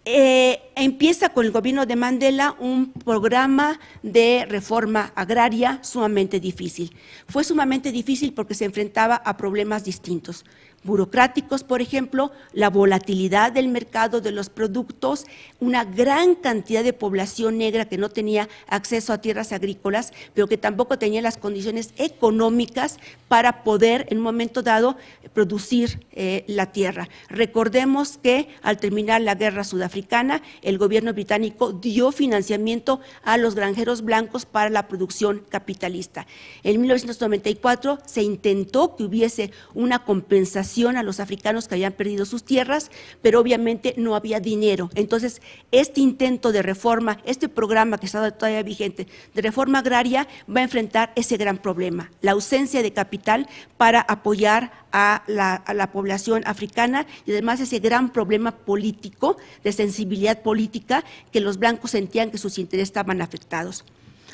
Empieza con el gobierno de Mandela un programa de reforma agraria sumamente difícil. Fue sumamente difícil porque se enfrentaba a problemas distintos, burocráticos, por ejemplo, la volatilidad del mercado de los productos, una gran cantidad de población negra que no tenía acceso a tierras agrícolas, pero que tampoco tenía las condiciones económicas para poder en un momento dado producir la tierra. Recordemos que al terminar la guerra sudafricana, el gobierno británico dio financiamiento a los granjeros blancos para la producción capitalista. En 1994 se intentó que hubiese una compensación a los africanos que habían perdido sus tierras, pero obviamente no había dinero. Entonces, este intento de reforma, este programa que está todavía vigente de reforma agraria va a enfrentar ese gran problema, la ausencia de capital para apoyar a la población africana y además ese gran problema político, de sensibilidad política, que los blancos sentían que sus intereses estaban afectados.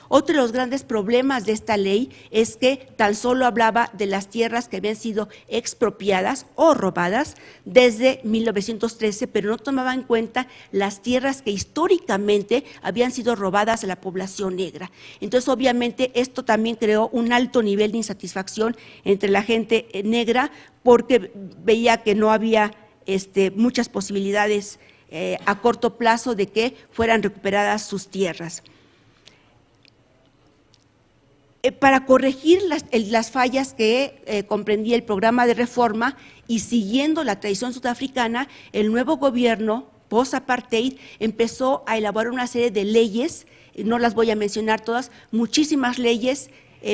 Otro de los grandes problemas de esta ley es que tan solo hablaba de las tierras que habían sido expropiadas o robadas desde 1913, pero no tomaba en cuenta las tierras que históricamente habían sido robadas a la población negra. Entonces, obviamente, esto también creó un alto nivel de insatisfacción entre la gente negra porque veía que no había muchas posibilidades a corto plazo de que fueran recuperadas sus tierras. Para corregir las fallas que comprendía el programa de reforma y siguiendo la tradición sudafricana, el nuevo gobierno post-apartheid empezó a elaborar una serie de leyes, no las voy a mencionar todas, muchísimas leyes,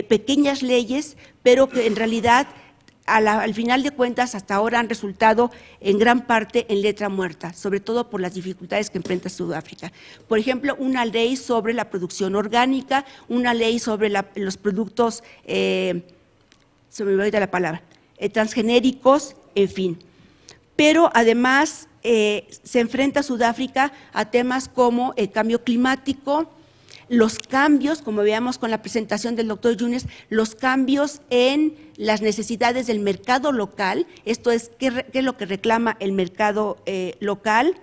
pequeñas leyes, pero que en realidad al final de cuentas hasta ahora han resultado en gran parte en letra muerta, sobre todo por las dificultades que enfrenta Sudáfrica. Por ejemplo, una ley sobre la producción orgánica, una ley sobre los productos, se me olvidó la palabra, transgenéricos, en fin. Pero además se enfrenta Sudáfrica a temas como el cambio climático, los cambios, como veíamos con la presentación del doctor Yunes, los cambios en las necesidades del mercado local, esto es, ¿qué es lo que reclama el mercado local?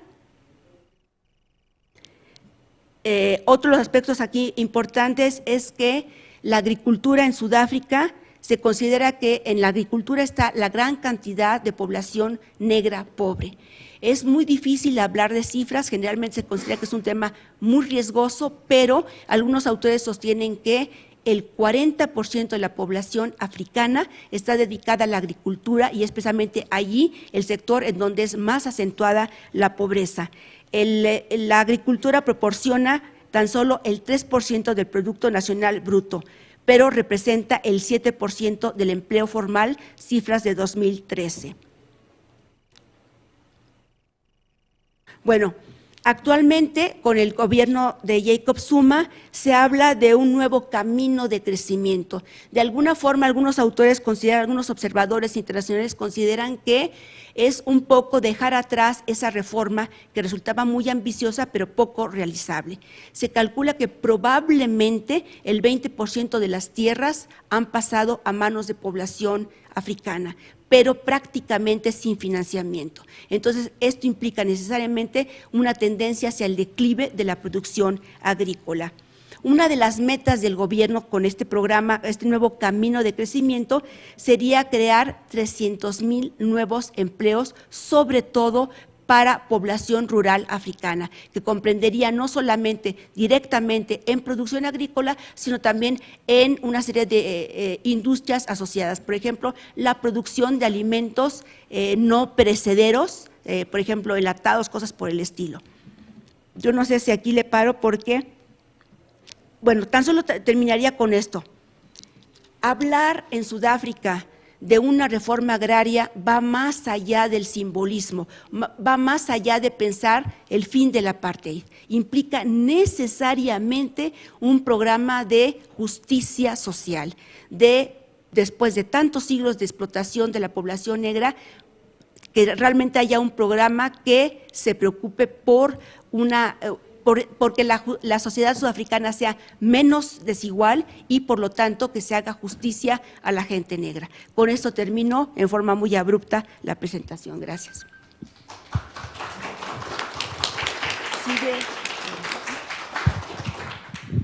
Otro de los aspectos aquí importantes es que la agricultura en Sudáfrica, se considera que en la agricultura está la gran cantidad de población negra pobre. Es muy difícil hablar de cifras, generalmente se considera que es un tema muy riesgoso, pero algunos autores sostienen que el 40% de la población africana está dedicada a la agricultura y especialmente allí el sector en donde es más acentuada la pobreza. La agricultura proporciona tan solo el 3% del Producto Nacional Bruto, pero representa el 7% del empleo formal, cifras de 2013. Bueno, actualmente con el gobierno de Jacob Zuma se habla de un nuevo camino de crecimiento. De alguna forma, algunos autores consideran, algunos observadores internacionales consideran que es un poco dejar atrás esa reforma que resultaba muy ambiciosa pero poco realizable. Se calcula que probablemente el 20% de las tierras han pasado a manos de población africana, pero prácticamente sin financiamiento. Entonces, esto implica necesariamente una tendencia hacia el declive de la producción agrícola. Una de las metas del gobierno con este programa, este nuevo camino de crecimiento, sería crear 300,000 nuevos empleos, sobre todo para población rural africana, que comprendería no solamente directamente en producción agrícola, sino también en una serie de industrias asociadas. Por ejemplo, la producción de alimentos no perecederos, por ejemplo, enlatados, cosas por el estilo. Yo no sé si aquí le paro porque, bueno, tan solo terminaría con esto. Hablar en Sudáfrica de una reforma agraria va más allá del simbolismo, va más allá de pensar el fin del apartheid. Implica necesariamente un programa de justicia social, después de tantos siglos de explotación de la población negra, que realmente haya un programa que se preocupe por porque la sociedad sudafricana sea menos desigual y por lo tanto que se haga justicia a la gente negra. Con esto termino en forma muy abrupta la presentación. Gracias.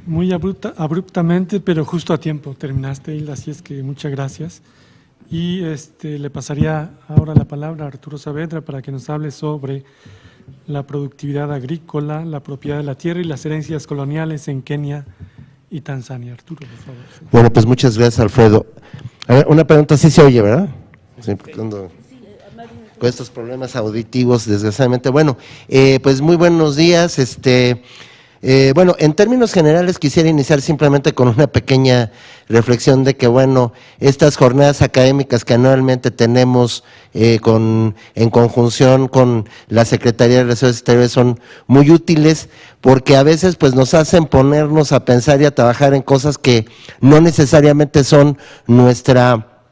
Muy abruptamente, pero justo a tiempo terminaste, Hilda, así es que muchas gracias. Y le pasaría ahora la palabra a Arturo Saavedra para que nos hable sobre la productividad agrícola, la propiedad de la tierra y las herencias coloniales en Kenia y Tanzania. Arturo, por favor. Sí. Bueno, pues muchas gracias, Alfredo. A ver, una pregunta, ¿sí se oye, verdad? Sí, con estos problemas auditivos, desgraciadamente. Bueno, pues muy buenos días. Bueno, en términos generales quisiera iniciar simplemente con una pequeña reflexión de que, bueno, estas jornadas académicas que anualmente tenemos en conjunción con la Secretaría de Relaciones Exteriores son muy útiles porque a veces pues nos hacen ponernos a pensar y a trabajar en cosas que no necesariamente son nuestra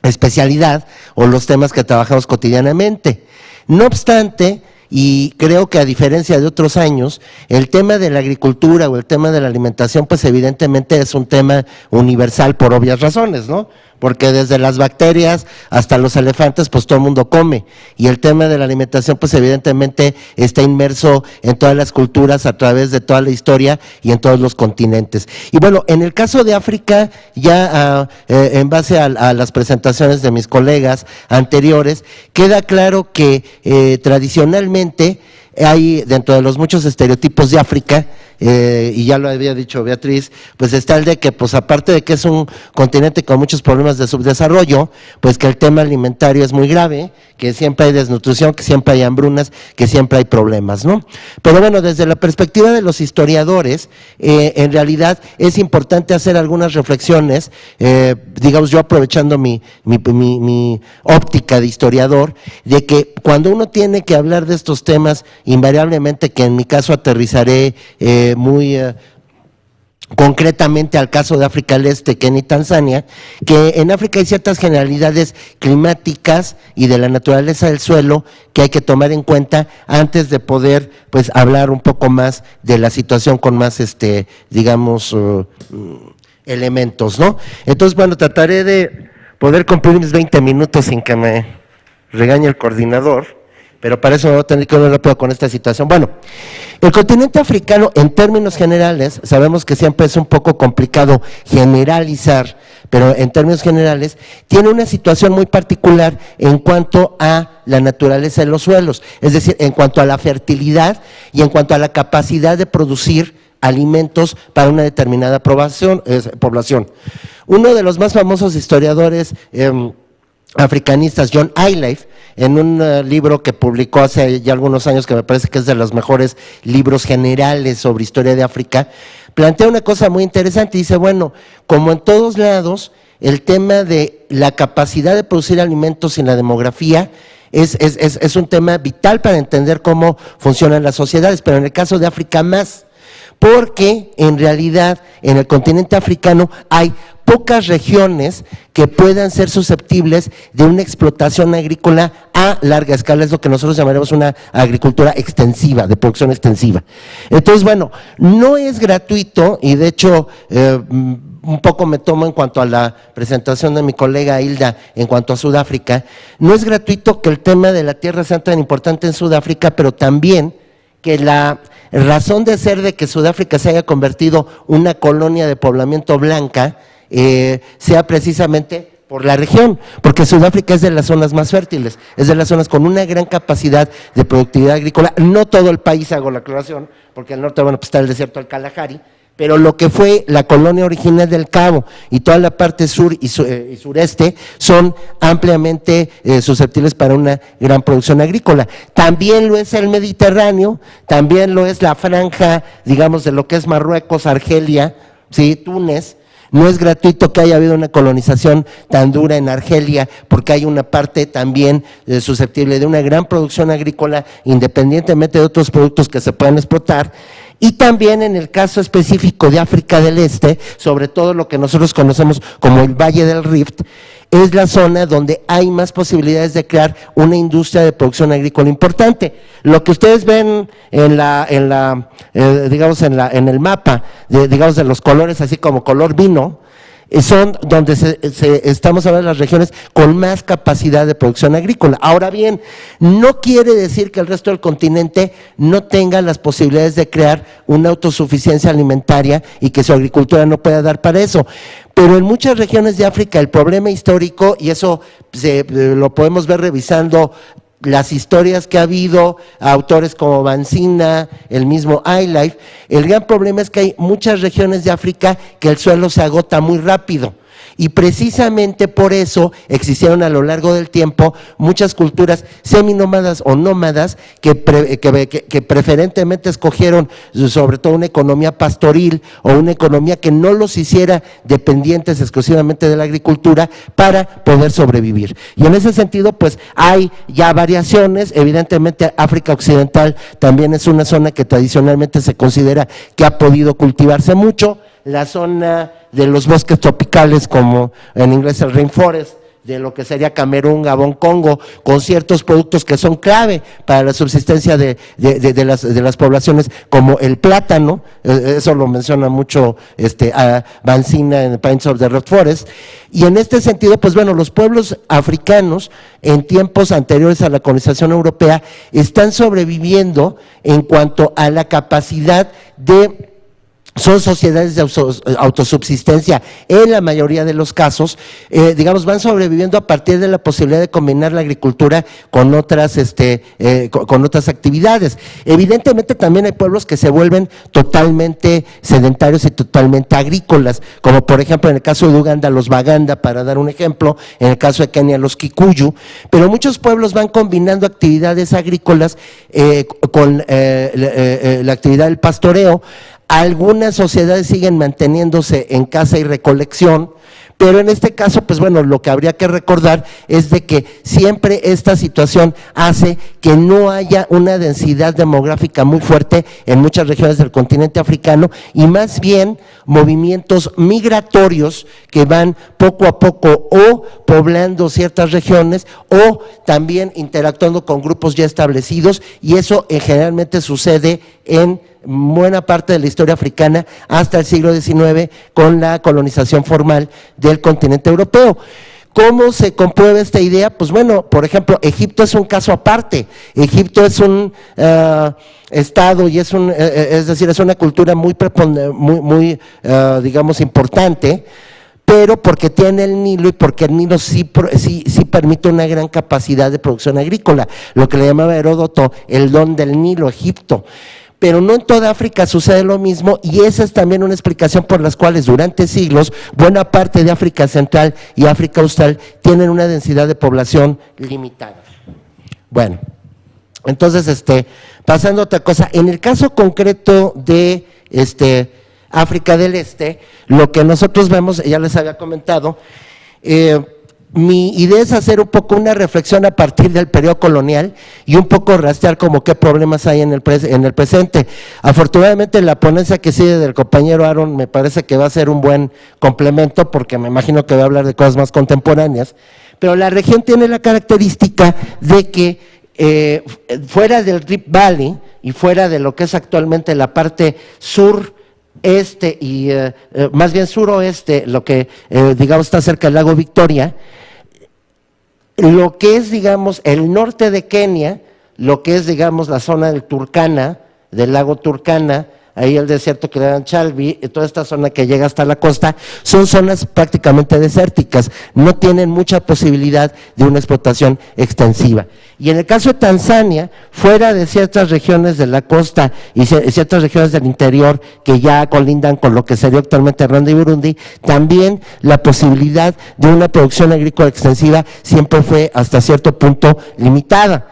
especialidad o los temas que trabajamos cotidianamente. No obstante, y creo que a diferencia de otros años, el tema de la agricultura o el tema de la alimentación, pues evidentemente es un tema universal por obvias razones, ¿no? Porque desde las bacterias hasta los elefantes, pues todo el mundo come. Y el tema de la alimentación, pues evidentemente está inmerso en todas las culturas a través de toda la historia y en todos los continentes. Y bueno, en el caso de África, ya en base a las presentaciones de mis colegas anteriores, queda claro que tradicionalmente hay dentro de los muchos estereotipos de África, y ya lo había dicho Beatriz, pues está el de que, pues aparte de que es un continente con muchos problemas de subdesarrollo, pues que el tema alimentario es muy grave, que siempre hay desnutrición, que siempre hay hambrunas, que siempre hay problemas, ¿no? Pero bueno, desde la perspectiva de los historiadores, en realidad es importante hacer algunas reflexiones, digamos yo aprovechando mi óptica de historiador, de que cuando uno tiene que hablar de estos temas, invariablemente, que en mi caso aterrizaré muy concretamente al caso de África del Este, Kenia y Tanzania, que en África hay ciertas generalidades climáticas y de la naturaleza del suelo que hay que tomar en cuenta antes de poder pues hablar un poco más de la situación con más digamos elementos, ¿no? Entonces, bueno, trataré de poder cumplir mis 20 minutos sin que me regañe el coordinador, pero para eso me voy a tener que ir rápido con esta situación. Bueno, el continente africano, en términos generales, sabemos que siempre es un poco complicado generalizar, pero en términos generales, tiene una situación muy particular en cuanto a la naturaleza de los suelos, es decir, en cuanto a la fertilidad y en cuanto a la capacidad de producir alimentos para una determinada población. Uno de los más famosos historiadores africanistas, John Ayleif, en un libro que publicó hace ya algunos años, que me parece que es de los mejores libros generales sobre historia de África, plantea una cosa muy interesante, dice, bueno, como en todos lados, el tema de la capacidad de producir alimentos y la demografía es un tema vital para entender cómo funcionan las sociedades, pero en el caso de África más, porque en realidad en el continente africano hay pocas regiones que puedan ser susceptibles de una explotación agrícola a larga escala, es lo que nosotros llamaremos una agricultura extensiva, de producción extensiva. Entonces, bueno, no es gratuito, y de hecho un poco me tomo en cuanto a la presentación de mi colega Hilda en cuanto a Sudáfrica, no es gratuito que el tema de la tierra sea tan importante en Sudáfrica, pero también que la razón de ser de que Sudáfrica se haya convertido en una colonia de poblamiento blanca sea precisamente por la región, porque Sudáfrica es de las zonas más fértiles, es de las zonas con una gran capacidad de productividad agrícola. No todo el país, hago la aclaración, porque al norte, bueno, pues está el desierto del Kalahari, pero lo que fue la colonia original del Cabo y toda la parte sur y sureste son ampliamente susceptibles para una gran producción agrícola. También lo es el Mediterráneo, también lo es la franja, digamos, de lo que es Marruecos, Argelia, ¿sí? Túnez, No es gratuito que haya habido una colonización tan dura en Argelia, porque hay una parte también susceptible de una gran producción agrícola, independientemente de otros productos que se puedan explotar. Y también en el caso específico de África del Este, sobre todo lo que nosotros conocemos como el Valle del Rift, es la zona donde hay más posibilidades de crear una industria de producción agrícola importante. Lo que ustedes ven en el mapa, digamos de los colores así como color vino, son donde estamos hablando de las regiones con más capacidad de producción agrícola. Ahora bien, no quiere decir que el resto del continente no tenga las posibilidades de crear una autosuficiencia alimentaria y que su agricultura no pueda dar para eso. Pero en muchas regiones de África el problema histórico, y eso lo podemos ver revisando las historias que ha habido, autores como Bansina, el mismo iLife, el gran problema es que hay muchas regiones de África que el suelo se agota muy rápido. Y precisamente por eso existieron a lo largo del tiempo muchas culturas seminómadas o nómadas que preferentemente escogieron sobre todo una economía pastoril o una economía que no los hiciera dependientes exclusivamente de la agricultura para poder sobrevivir. Y en ese sentido, pues hay ya variaciones. Evidentemente África Occidental también es una zona que tradicionalmente se considera que ha podido cultivarse mucho. La zona de los bosques tropicales, como en inglés el rainforest, de lo que sería Camerún, Gabón, Congo, con ciertos productos que son clave para la subsistencia de las poblaciones, como el plátano, eso lo menciona mucho a Bansina en Pines of the Red Forest. Y en este sentido, pues bueno, los pueblos africanos en tiempos anteriores a la colonización europea están sobreviviendo en cuanto a la capacidad son sociedades de autosubsistencia en la mayoría de los casos, van sobreviviendo a partir de la posibilidad de combinar la agricultura con otras actividades. Evidentemente también hay pueblos que se vuelven totalmente sedentarios y totalmente agrícolas, como por ejemplo en el caso de Uganda los Baganda, para dar un ejemplo, en el caso de Kenia los Kikuyu, pero muchos pueblos van combinando actividades agrícolas con la actividad del pastoreo. Algunas sociedades siguen manteniéndose en caza y recolección, pero en este caso, pues bueno, lo que habría que recordar es de que siempre esta situación hace que no haya una densidad demográfica muy fuerte en muchas regiones del continente africano y más bien movimientos migratorios que van poco a poco o poblando ciertas regiones o también interactuando con grupos ya establecidos, y eso generalmente sucede en buena parte de la historia africana hasta el siglo XIX con la colonización formal del continente europeo. ¿Cómo se comprueba esta idea? Pues bueno, por ejemplo, Egipto es un caso aparte. Egipto es un estado y es una cultura muy importante, pero porque tiene el Nilo y porque el Nilo sí permite una gran capacidad de producción agrícola, lo que le llamaba Heródoto el don del Nilo, Egipto. Pero no en toda África sucede lo mismo, y esa es también una explicación por las cuales durante siglos buena parte de África Central y África Austral tienen una densidad de población limitada. Bueno, entonces pasando a otra cosa, en el caso concreto de África del Este, lo que nosotros vemos, ya les había comentado, mi idea es hacer un poco una reflexión a partir del periodo colonial y un poco rastrear como qué problemas hay en el presente. Afortunadamente la ponencia que sigue del compañero Aaron me parece que va a ser un buen complemento, porque me imagino que va a hablar de cosas más contemporáneas, pero la región tiene la característica de que fuera del Rift Valley y fuera de lo que es actualmente la parte sur y más bien suroeste, lo que está cerca del lago Victoria, lo que es el norte de Kenia, lo que es la zona del Turkana, del lago Turkana, ahí el desierto que le dan Chalbi, toda esta zona que llega hasta la costa, son zonas prácticamente desérticas, no tienen mucha posibilidad de una explotación extensiva. Y en el caso de Tanzania, fuera de ciertas regiones de la costa y ciertas regiones del interior que ya colindan con lo que sería actualmente Rwanda y Burundi, también la posibilidad de una producción agrícola extensiva siempre fue hasta cierto punto limitada.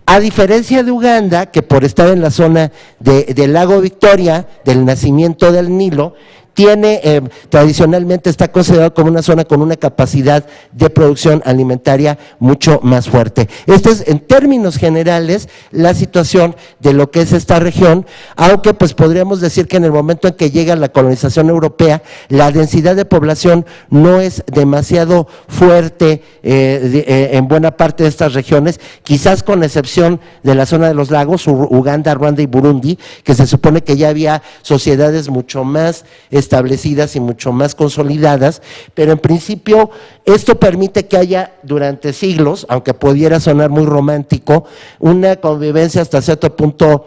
A diferencia de Uganda, que por estar en la zona del lago Victoria, del nacimiento del Nilo, tradicionalmente está considerado como una zona con una capacidad de producción alimentaria mucho más fuerte. Esta es, en términos generales, la situación de lo que es esta región, aunque pues podríamos decir que en el momento en que llega la colonización europea, la densidad de población no es demasiado fuerte en buena parte de estas regiones, quizás con excepción de la zona de los lagos, Uganda, Ruanda y Burundi, que se supone que ya había sociedades mucho más establecidas y mucho más consolidadas, pero en principio esto permite que haya durante siglos, aunque pudiera sonar muy romántico, una convivencia hasta cierto punto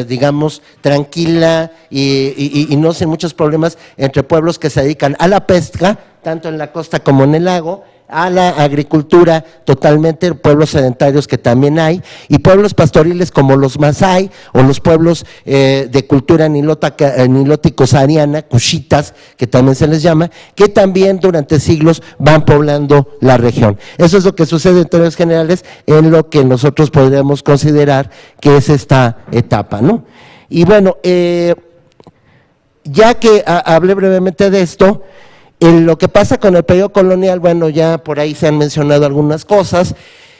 digamos, tranquila y no sin muchos problemas entre pueblos que se dedican a la pesca, tanto en la costa como en el lago, a la agricultura totalmente, pueblos sedentarios que también hay, y pueblos pastoriles como los Masái o los pueblos de cultura nilótico-sahariana, cushitas, que también se les llama, que también durante siglos van poblando la región. Eso es lo que sucede en términos generales en lo que nosotros podríamos considerar que es esta etapa, ¿no? Y bueno, ya que hablé brevemente de esto, lo que pasa con el periodo colonial, bueno, ya por ahí se han mencionado algunas cosas.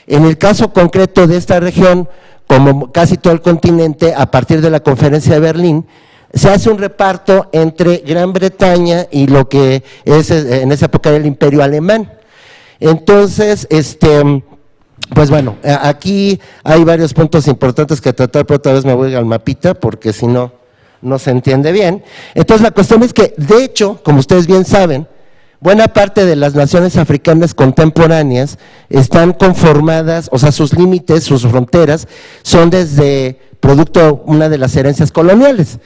En el caso concreto de esta región, como casi todo el continente, a partir de la Conferencia de Berlín, se hace un reparto entre Gran Bretaña y lo que es en esa época el Imperio Alemán. Entonces, pues bueno, aquí hay varios puntos importantes que tratar, pero otra vez me voy al mapita, porque si no, no se entiende bien. Entonces la cuestión es que, de hecho, como ustedes bien saben, buena parte de las naciones africanas contemporáneas están conformadas, o sea, sus límites, sus fronteras, son desde producto una de las herencias coloniales.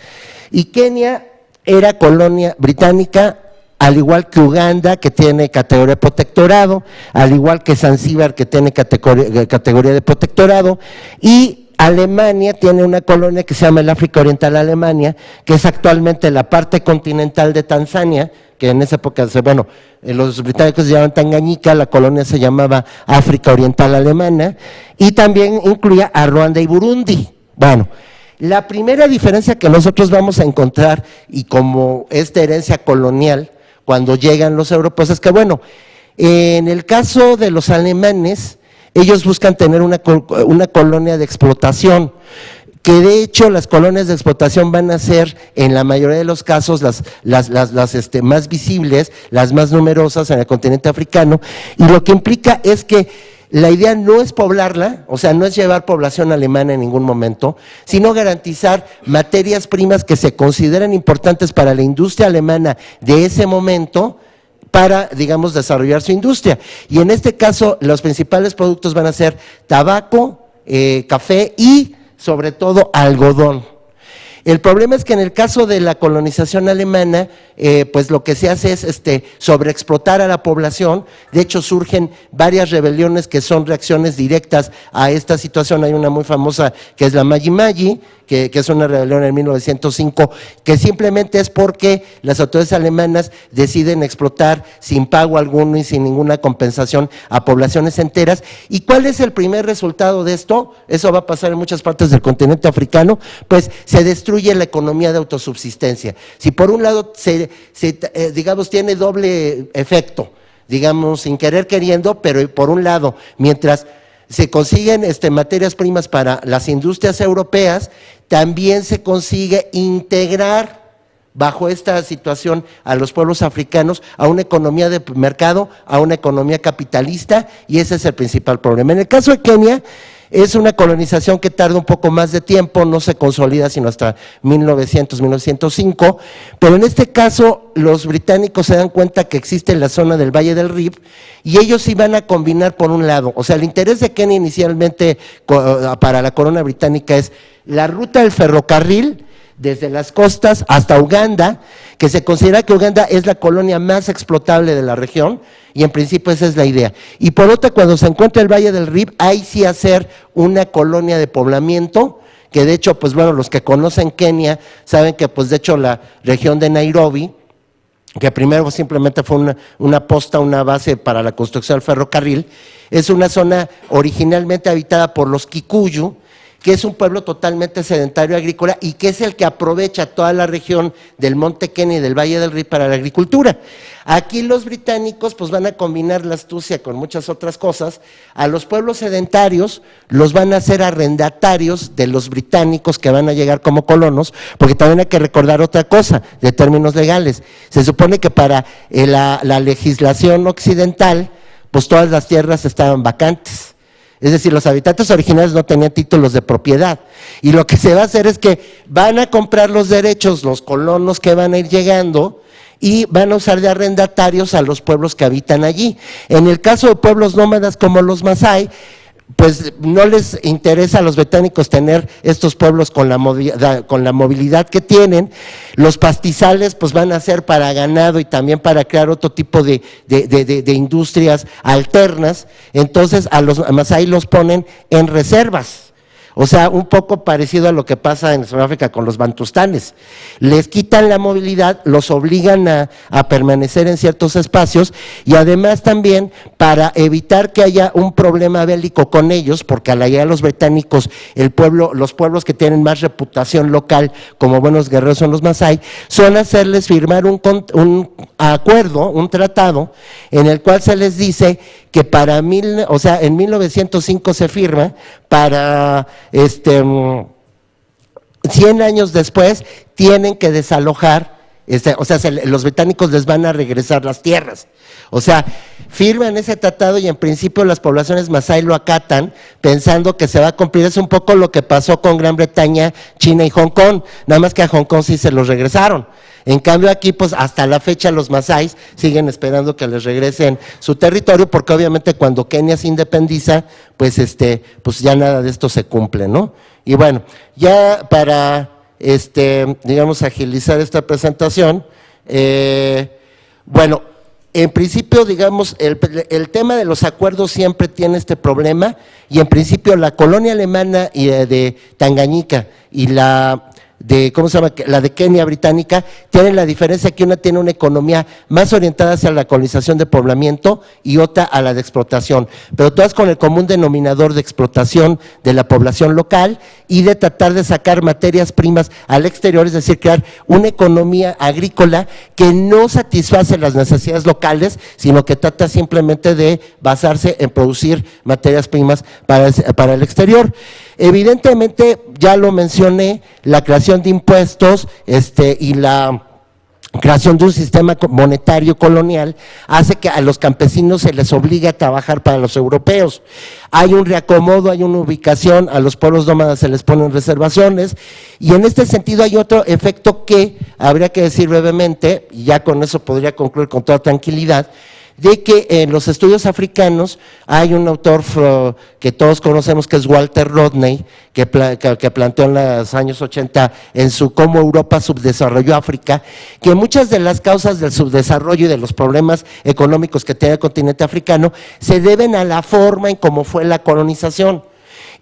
Y Kenia era colonia británica, al igual que Uganda, que tiene categoría de protectorado, al igual que Zanzíbar, que tiene categoría de protectorado, y Alemania tiene una colonia que se llama el África Oriental Alemania, que es actualmente la parte continental de Tanzania, que en esa época, bueno, los británicos se llamaban Tanganyika, la colonia se llamaba África Oriental Alemana, y también incluía a Ruanda y Burundi. Bueno, la primera diferencia que nosotros vamos a encontrar, y como esta herencia colonial, cuando llegan los europeos, es que bueno, en el caso de los alemanes, ellos buscan tener una colonia de explotación, que de hecho las colonias de explotación van a ser en la mayoría de los casos las más visibles, las más numerosas en el continente africano, y lo que implica es que la idea no es poblarla, o sea, no es llevar población alemana en ningún momento, sino garantizar materias primas que se consideran importantes para la industria alemana de ese momento, para, digamos, desarrollar su industria. Y en este caso, los principales productos van a ser tabaco, café y, sobre todo, algodón. El problema es que en el caso de la colonización alemana, pues lo que se hace es sobreexplotar a la población. De hecho, surgen varias rebeliones que son reacciones directas a esta situación. Hay una muy famosa que es la Maji Maji, que es una rebelión en 1905, que simplemente es porque las autoridades alemanas deciden explotar sin pago alguno y sin ninguna compensación a poblaciones enteras. ¿Y cuál es el primer resultado de esto? Eso va a pasar en muchas partes del continente africano, pues se destruye la economía de autosubsistencia. Si por un lado digamos, tiene doble efecto, digamos, sin querer queriendo, pero por un lado, mientras se consiguen materias primas para las industrias europeas, también se consigue integrar bajo esta situación a los pueblos africanos a una economía de mercado, a una economía capitalista, y ese es el principal problema. En el caso de Kenia, es una colonización que tarda un poco más de tiempo, no se consolida sino hasta 1900, 1905, pero en este caso los británicos se dan cuenta que existe la zona del Valle del Rif y ellos iban a combinar por un lado, o sea, el interés de Kenia inicialmente para la corona británica es la ruta del ferrocarril desde las costas hasta Uganda, que se considera que Uganda es la colonia más explotable de la región, y en principio esa es la idea. Y por otra, cuando se encuentra el Valle del Rif, ahí sí hacer una colonia de poblamiento, que de hecho, pues bueno, los que conocen Kenia saben que pues de hecho la región de Nairobi, que primero simplemente fue una posta, una base para la construcción del ferrocarril, es una zona originalmente habitada por los Kikuyu, que es un pueblo totalmente sedentario agrícola y que es el que aprovecha toda la región del Monte Kenia y del Valle del Rift para la agricultura. Aquí los británicos pues van a combinar la astucia con muchas otras cosas. A los pueblos sedentarios los van a hacer arrendatarios de los británicos que van a llegar como colonos, porque también hay que recordar otra cosa de términos legales. Se supone que para la legislación occidental pues todas las tierras estaban vacantes. Es decir, los habitantes originales no tenían títulos de propiedad. Y lo que se va a hacer es que van a comprar los derechos los colonos que van a ir llegando y van a usar de arrendatarios a los pueblos que habitan allí. En el caso de pueblos nómadas como los Masái, pues no les interesa a los británicos tener estos pueblos con la movilidad que tienen. Los pastizales pues van a ser para ganado y también para crear otro tipo de industrias alternas. Entonces a los Masái los ponen en reservas. O sea, un poco parecido a lo que pasa en Sudáfrica con los bantustanes. Les quitan la movilidad, los obligan a permanecer en ciertos espacios y además también para evitar que haya un problema bélico con ellos, porque a la llegada de los británicos, los pueblos que tienen más reputación local como buenos guerreros son los Masái, son hacerles firmar un acuerdo, un tratado, en el cual se les dice que en 1905 se firma, para 100 años después tienen que desalojar, los británicos les van a regresar las tierras. O sea, firman ese tratado y en principio las poblaciones Masái lo acatan pensando que se va a cumplir. Es un poco lo que pasó con Gran Bretaña, China y Hong Kong, nada más que a Hong Kong sí se los regresaron. En cambio aquí pues hasta la fecha los Masáis siguen esperando que les regresen su territorio, porque obviamente cuando Kenia se independiza, pues pues ya nada de esto se cumple, ¿no? Y bueno, ya para digamos agilizar esta presentación, bueno, en principio, digamos, el tema de los acuerdos siempre tiene este problema, y en principio la colonia alemana de Tangañika y la de Kenia británica, tienen la diferencia que una tiene una economía más orientada hacia la colonización de poblamiento y otra a la de explotación, pero todas con el común denominador de explotación de la población local y de tratar de sacar materias primas al exterior, es decir, crear una economía agrícola que no satisface las necesidades locales, sino que trata simplemente de basarse en producir materias primas para el exterior. Evidentemente, ya lo mencioné, la creación de impuestos y la creación de un sistema monetario colonial hace que a los campesinos se les obligue a trabajar para los europeos. Hay un reacomodo, hay una ubicación, a los pueblos nómadas se les ponen reservaciones, y en este sentido hay otro efecto que habría que decir brevemente, y ya con eso podría concluir con toda tranquilidad, de que en los estudios africanos hay un autor que todos conocemos, que es Walter Rodney, que planteó en los años 80 en su Cómo Europa subdesarrolló África, que muchas de las causas del subdesarrollo y de los problemas económicos que tiene el continente africano se deben a la forma en cómo fue la colonización.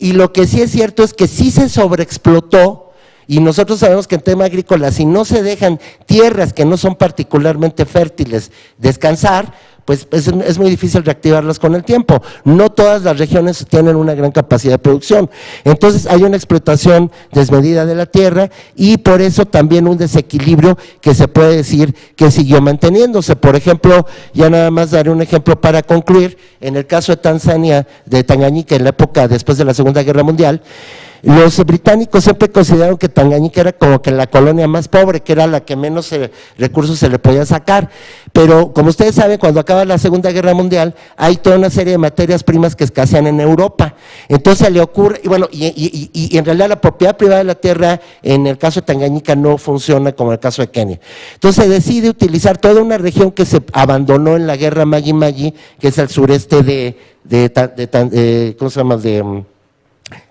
Y lo que sí es cierto es que sí se sobreexplotó. Y nosotros sabemos que en tema agrícola, si no se dejan tierras que no son particularmente fértiles descansar, pues es muy difícil reactivarlas con el tiempo. No todas las regiones tienen una gran capacidad de producción. Entonces hay una explotación desmedida de la tierra y por eso también un desequilibrio que se puede decir que siguió manteniéndose. Por ejemplo, ya nada más daré un ejemplo para concluir, en el caso de Tanzania, de Tangañika, en la época después de la Segunda Guerra Mundial, los británicos siempre consideraron que Tangañika era como que la colonia más pobre, que era la que menos recursos se le podía sacar, pero como ustedes saben, cuando acaba la Segunda Guerra Mundial, hay toda una serie de materias primas que escasean en Europa. Entonces le ocurre, y en realidad la propiedad privada de la tierra en el caso de Tangañika no funciona como en el caso de Kenia. Entonces se decide utilizar toda una región que se abandonó en la guerra Maji-Maji, que es al sureste de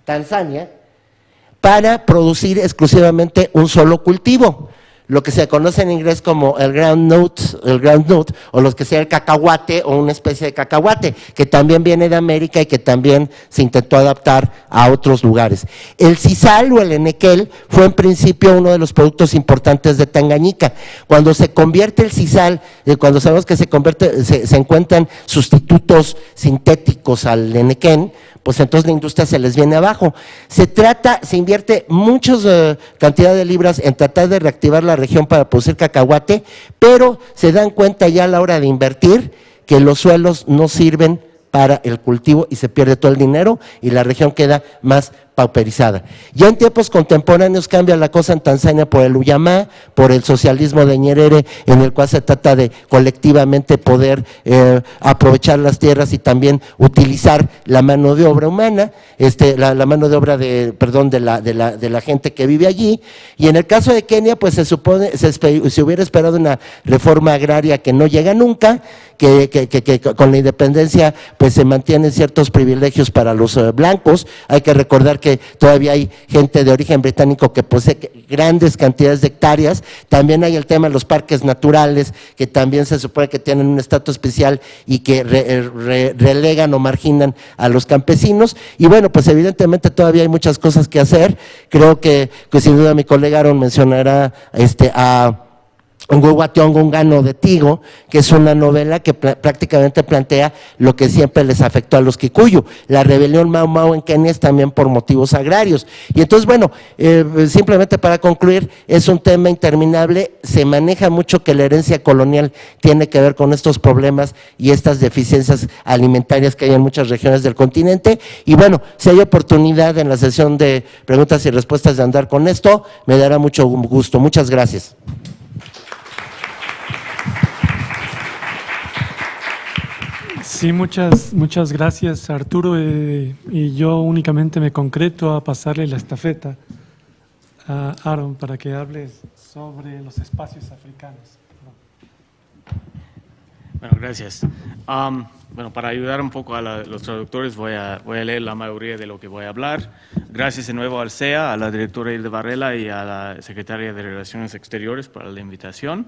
Tanzania, para producir exclusivamente un solo cultivo. lo que se conoce en inglés como el groundnut, o los que sea el cacahuate o una especie de cacahuate, que también viene de América y que también se intentó adaptar a otros lugares. El sisal o el enequel fue en principio uno de los productos importantes de Tangañica. Cuando se convierte el sisal, cuando sabemos que se encuentran sustitutos sintéticos al enequén, pues entonces la industria se les viene abajo. Se invierte muchas cantidad de libras en tratar de reactivar la región para producir cacahuate, pero se dan cuenta ya a la hora de invertir que los suelos no sirven para el cultivo y se pierde todo el dinero y la región queda más pauperizada. Ya en tiempos contemporáneos cambia la cosa en Tanzania por el Ujamaa, por el socialismo de Nyerere, en el cual se trata de colectivamente poder aprovechar las tierras y también utilizar la mano de obra humana, la mano de obra de la gente que vive allí. Y en el caso de Kenia, pues se supone, se hubiera esperado una reforma agraria que no llega nunca, que con la independencia pues se mantienen ciertos privilegios para los blancos. Hay que recordar que todavía hay gente de origen británico que posee grandes cantidades de hectáreas. También hay el tema de los parques naturales, que también se supone que tienen un estatus especial y que relegan o marginan a los campesinos. Y bueno, pues evidentemente todavía hay muchas cosas que hacer. Creo que sin duda mi colega Aaron mencionará a Ngung'athiongo de Tigo, que es una novela que prácticamente plantea lo que siempre les afectó a los Kikuyu. La rebelión Mau Mau en Kenia es también por motivos agrarios. Y entonces, bueno, simplemente para concluir, es un tema interminable. Se maneja mucho que la herencia colonial tiene que ver con estos problemas y estas deficiencias alimentarias que hay en muchas regiones del continente. Y bueno, si hay oportunidad en la sesión de preguntas y respuestas de andar con esto, me dará mucho gusto. Muchas gracias. Sí, muchas gracias, Arturo, y yo únicamente me concreto a pasarle la estafeta a Aaron para que hable sobre los espacios africanos. Bueno, gracias. Bueno, para ayudar un poco a los traductores voy a leer la mayoría de lo que voy a hablar. Gracias de nuevo al CEA, a la directora Hilde Varela y a la secretaria de Relaciones Exteriores por la invitación.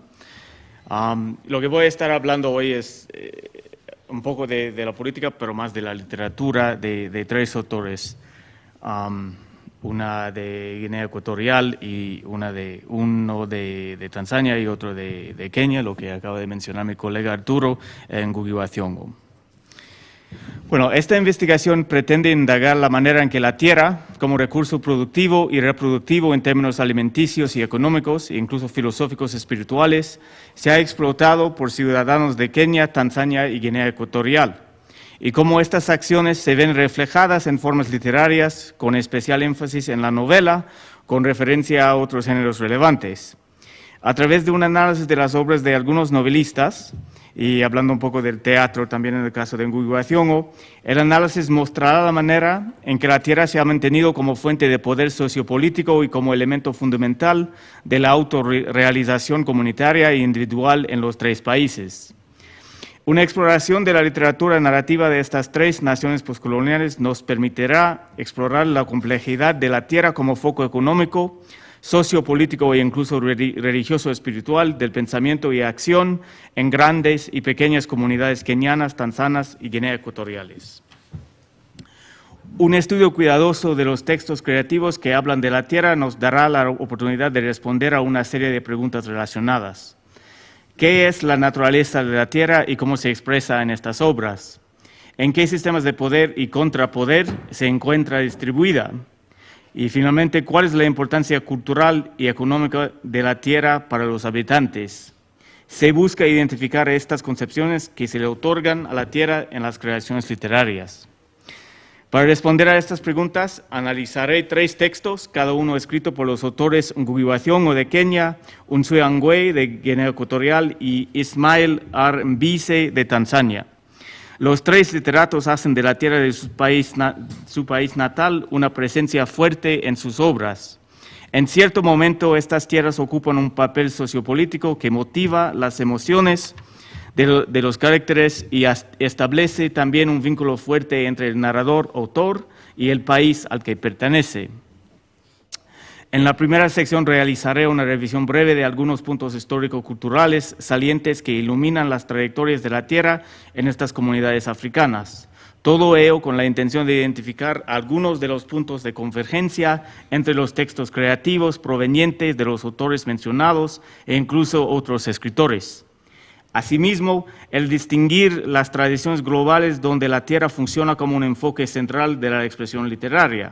Lo que voy a estar hablando hoy es un poco de la política, pero más de la literatura de tres autores, una de Guinea Ecuatorial y uno de Tanzania y otro de Kenia, lo que acaba de mencionar mi colega Arturo, Ngung'athiongo. Bueno, esta investigación pretende indagar la manera en que la tierra, como recurso productivo y reproductivo en términos alimenticios y económicos, e incluso filosóficos y espirituales, se ha explotado por ciudadanos de Kenia, Tanzania y Guinea Ecuatorial, y cómo estas acciones se ven reflejadas en formas literarias, con especial énfasis en la novela, con referencia a otros géneros relevantes. A través de un análisis de las obras de algunos novelistas, y hablando un poco del teatro también en el caso de Ngung'athiongo, el análisis mostrará la manera en que la tierra se ha mantenido como fuente de poder sociopolítico y como elemento fundamental de la autorrealización comunitaria e individual en los tres países. Una exploración de la literatura narrativa de estas tres naciones postcoloniales nos permitirá explorar la complejidad de la tierra como foco económico, sociopolítico e incluso religioso espiritual del pensamiento y acción en grandes y pequeñas comunidades kenianas, tanzanas y Guinea Ecuatoriales. Un estudio cuidadoso de los textos creativos que hablan de la tierra nos dará la oportunidad de responder a una serie de preguntas relacionadas. ¿Qué es la naturaleza de la tierra y cómo se expresa en estas obras? ¿En qué sistemas de poder y contrapoder se encuentra distribuida? Y finalmente, ¿cuál es la importancia cultural y económica de la tierra para los habitantes? Se busca identificar estas concepciones que se le otorgan a la tierra en las creaciones literarias. Para responder a estas preguntas, analizaré tres textos, cada uno escrito por los autores Ngung'athiongo de Kenia, Unsue de Guinea Ecuatorial y Ismail Mbise de Tanzania. Los tres literatos hacen de la tierra de su país natal una presencia fuerte en sus obras. En cierto momento, estas tierras ocupan un papel sociopolítico que motiva las emociones de los caracteres y establece también un vínculo fuerte entre el narrador, autor, y el país al que pertenece. En la primera sección realizaré una revisión breve de algunos puntos histórico-culturales salientes que iluminan las trayectorias de la tierra en estas comunidades africanas. Todo ello con la intención de identificar algunos de los puntos de convergencia entre los textos creativos provenientes de los autores mencionados e incluso otros escritores. Asimismo, el distinguir las tradiciones globales donde la tierra funciona como un enfoque central de la expresión literaria.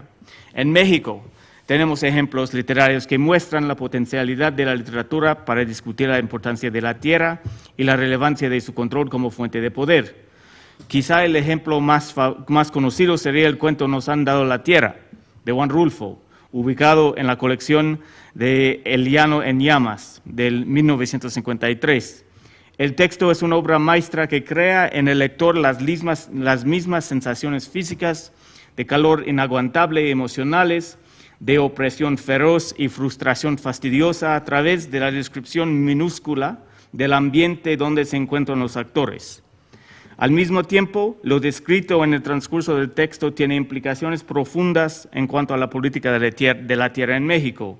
En México, tenemos ejemplos literarios que muestran la potencialidad de la literatura para discutir la importancia de la tierra y la relevancia de su control como fuente de poder. Quizá el ejemplo más conocido sería el cuento Nos han dado la tierra, de Juan Rulfo, ubicado en la colección de El llano en llamas, del 1953. El texto es una obra maestra que crea en el lector las mismas sensaciones físicas, de calor inaguantable y emocionales, de opresión feroz y frustración fastidiosa a través de la descripción minúscula del ambiente donde se encuentran los actores. Al mismo tiempo, lo descrito en el transcurso del texto tiene implicaciones profundas en cuanto a la política de la tierra en México.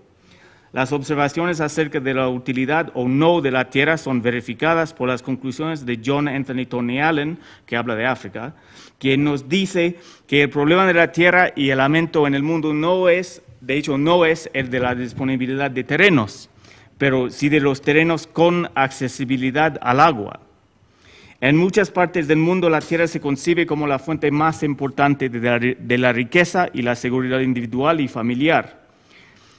Las observaciones acerca de la utilidad o no de la tierra son verificadas por las conclusiones de John Anthony Tony Allen, que habla de África, quien nos dice que el problema de la tierra y el lamento en el mundo no es el de la disponibilidad de terrenos, pero sí de los terrenos con accesibilidad al agua. En muchas partes del mundo la tierra se concibe como la fuente más importante de la riqueza y la seguridad individual y familiar.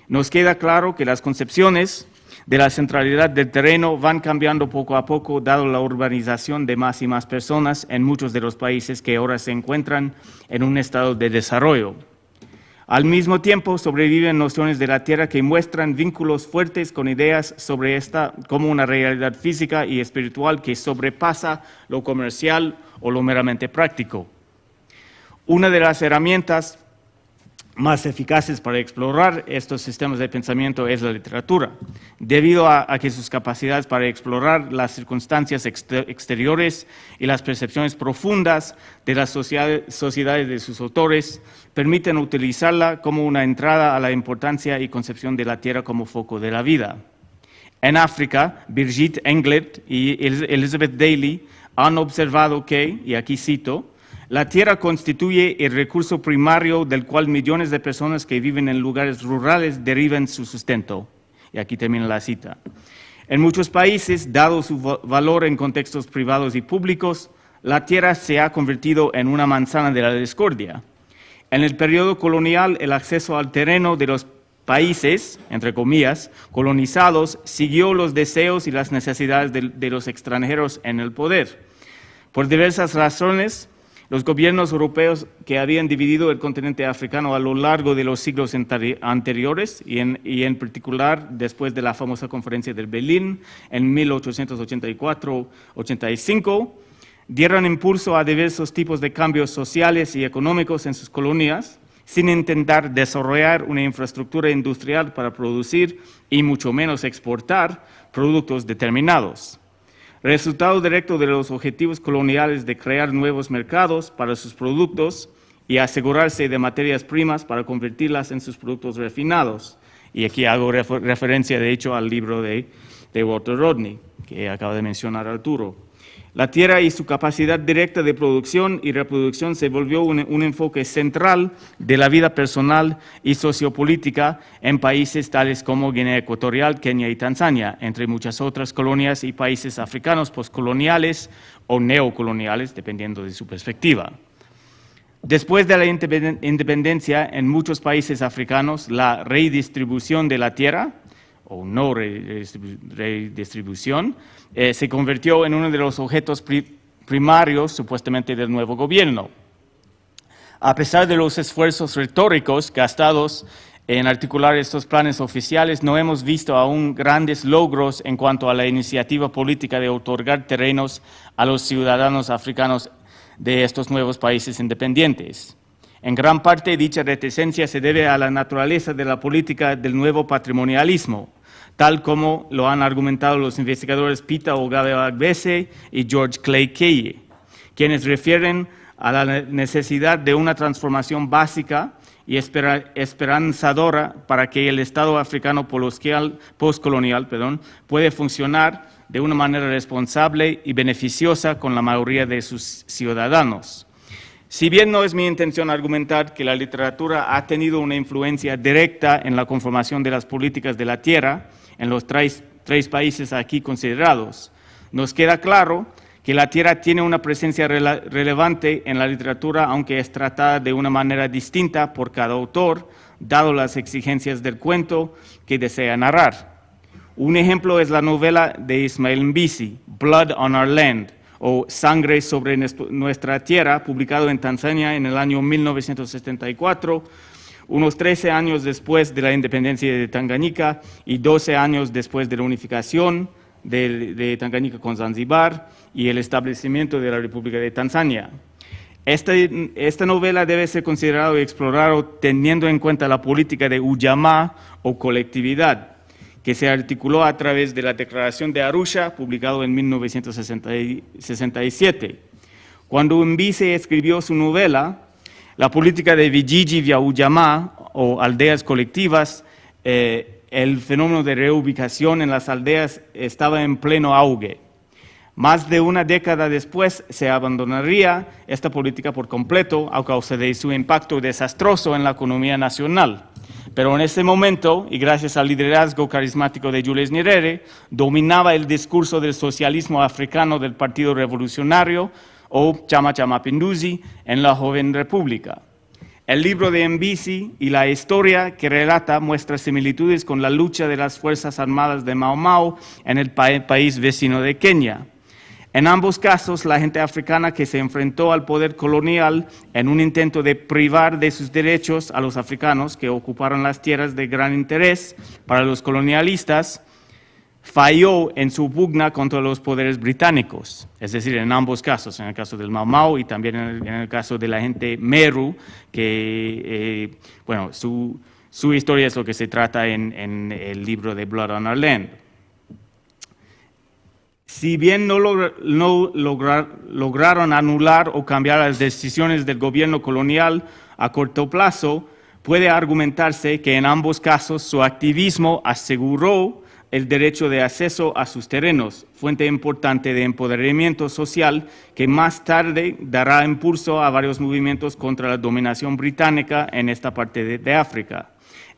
Nos queda claro que las concepciones de la centralidad del terreno van cambiando poco a poco, dado la urbanización de más y más personas en muchos de los países que ahora se encuentran en un estado de desarrollo. Al mismo tiempo, sobreviven nociones de la tierra que muestran vínculos fuertes con ideas sobre esta como una realidad física y espiritual que sobrepasa lo comercial o lo meramente práctico. Una de las herramientas más eficaces para explorar estos sistemas de pensamiento es la literatura, debido a que sus capacidades para explorar las circunstancias exteriores y las percepciones profundas de las sociedades de sus autores permiten utilizarla como una entrada a la importancia y concepción de la tierra como foco de la vida. En África, Birgit Englert y Elizabeth Daly han observado que, y aquí cito, la tierra constituye el recurso primario del cual millones de personas que viven en lugares rurales derivan su sustento. Y aquí termina la cita. En muchos países, dado su valor en contextos privados y públicos, la tierra se ha convertido en una manzana de la discordia. En el periodo colonial, el acceso al terreno de los países, entre comillas, colonizados, siguió los deseos y las necesidades de los extranjeros en el poder. Por diversas razones, los gobiernos europeos que habían dividido el continente africano a lo largo de los siglos anteriores y en particular después de la famosa conferencia de Berlín en 1884-85, dieron impulso a diversos tipos de cambios sociales y económicos en sus colonias sin intentar desarrollar una infraestructura industrial para producir y mucho menos exportar productos determinados. Resultado directo de los objetivos coloniales de crear nuevos mercados para sus productos y asegurarse de materias primas para convertirlas en sus productos refinados. Y aquí hago referencia, de hecho, al libro de Walter Rodney, que acaba de mencionar Arturo. La tierra y su capacidad directa de producción y reproducción se volvió un enfoque central de la vida personal y sociopolítica en países tales como Guinea Ecuatorial, Kenia y Tanzania, entre muchas otras colonias y países africanos postcoloniales o neocoloniales, dependiendo de su perspectiva. Después de la independencia, en muchos países africanos, la redistribución de la tierra, o no redistribución, se convirtió en uno de los objetos primarios, supuestamente, del nuevo gobierno. A pesar de los esfuerzos retóricos gastados en articular estos planes oficiales, no hemos visto aún grandes logros en cuanto a la iniciativa política de otorgar terrenos a los ciudadanos africanos de estos nuevos países independientes. En gran parte, dicha reticencia se debe a la naturaleza de la política del nuevo patrimonialismo, tal como lo han argumentado los investigadores Peter Ogabe Agbese y George Clay Keye, quienes refieren a la necesidad de una transformación básica y esperanzadora para que el Estado africano postcolonial pueda funcionar de una manera responsable y beneficiosa con la mayoría de sus ciudadanos. Si bien no es mi intención argumentar que la literatura ha tenido una influencia directa en la conformación de las políticas de la tierra en los tres países aquí considerados, nos queda claro que la tierra tiene una presencia relevante en la literatura, aunque es tratada de una manera distinta por cada autor, dado las exigencias del cuento que desea narrar. Un ejemplo es la novela de Ismail Mbisi, Blood on Our Land, o Sangre sobre nuestra tierra, publicado en Tanzania en el año 1974, unos 13 años después de la independencia de Tanganyika y 12 años después de la unificación de Tanganyika con Zanzíbar y el establecimiento de la República de Tanzania. Esta novela debe ser considerada y explorada teniendo en cuenta la política de ujamaa o colectividad, que se articuló a través de la Declaración de Arusha, publicado en 1967. Cuando Mbisi escribió su novela, la política de vijiji vya ujamaa, o aldeas colectivas, el fenómeno de reubicación en las aldeas estaba en pleno auge. Más de una década después se abandonaría esta política por completo a causa de su impacto desastroso en la economía nacional. Pero en ese momento, y gracias al liderazgo carismático de Julius Nyerere, dominaba el discurso del socialismo africano del Partido Revolucionario, o Chama cha Mapinduzi, en la joven república. El libro de Mbisi y la historia que relata muestra similitudes con la lucha de las Fuerzas Armadas de Mau Mau en el país vecino de Kenia. En ambos casos, la gente africana que se enfrentó al poder colonial en un intento de privar de sus derechos a los africanos que ocuparon las tierras de gran interés para los colonialistas, falló en su pugna contra los poderes británicos. Es decir, en ambos casos, en el caso del Mau Mau y también en el caso de la gente Meru, que, bueno, su historia es lo que se trata en el libro de Blood on Our Land. Si bien no lograron anular o cambiar las decisiones del gobierno colonial a corto plazo, puede argumentarse que en ambos casos su activismo aseguró el derecho de acceso a sus terrenos, fuente importante de empoderamiento social que más tarde dará impulso a varios movimientos contra la dominación británica en esta parte de África.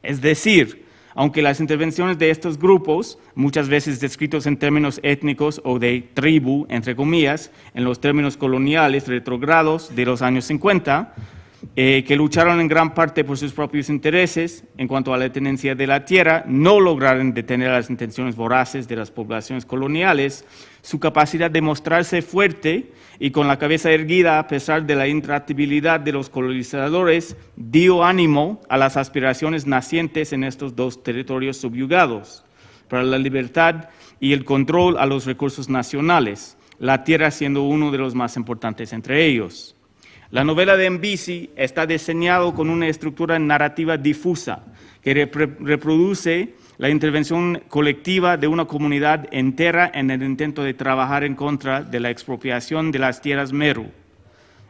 Es decir, aunque las intervenciones de estos grupos, muchas veces descritos en términos étnicos o de tribu, entre comillas, en los términos coloniales retrógrados de los años 50, que lucharon en gran parte por sus propios intereses en cuanto a la tenencia de la tierra, no lograron detener las intenciones voraces de las poblaciones coloniales, su capacidad de mostrarse fuerte y con la cabeza erguida a pesar de la intractabilidad de los colonizadores, dio ánimo a las aspiraciones nacientes en estos dos territorios subyugados para la libertad y el control a los recursos nacionales, la tierra siendo uno de los más importantes entre ellos. La novela de Mbisi está diseñada con una estructura narrativa difusa que reproduce la intervención colectiva de una comunidad entera en el intento de trabajar en contra de la expropiación de las tierras Meru,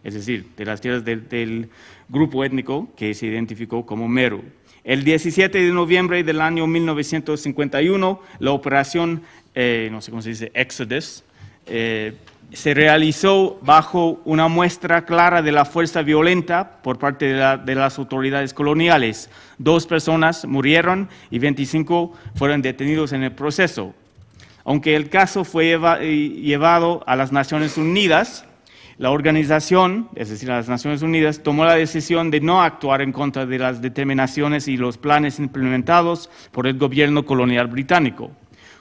es decir, de las tierras del grupo étnico que se identificó como Meru. El 17 de noviembre del año 1951, la operación, no sé cómo se dice, Exodus, se realizó bajo una muestra clara de la fuerza violenta por parte de las autoridades coloniales. 2 personas murieron y 25 fueron detenidos en el proceso. Aunque el caso fue llevado a las Naciones Unidas, la organización, es decir, las Naciones Unidas, tomó la decisión de no actuar en contra de las determinaciones y los planes implementados por el gobierno colonial británico.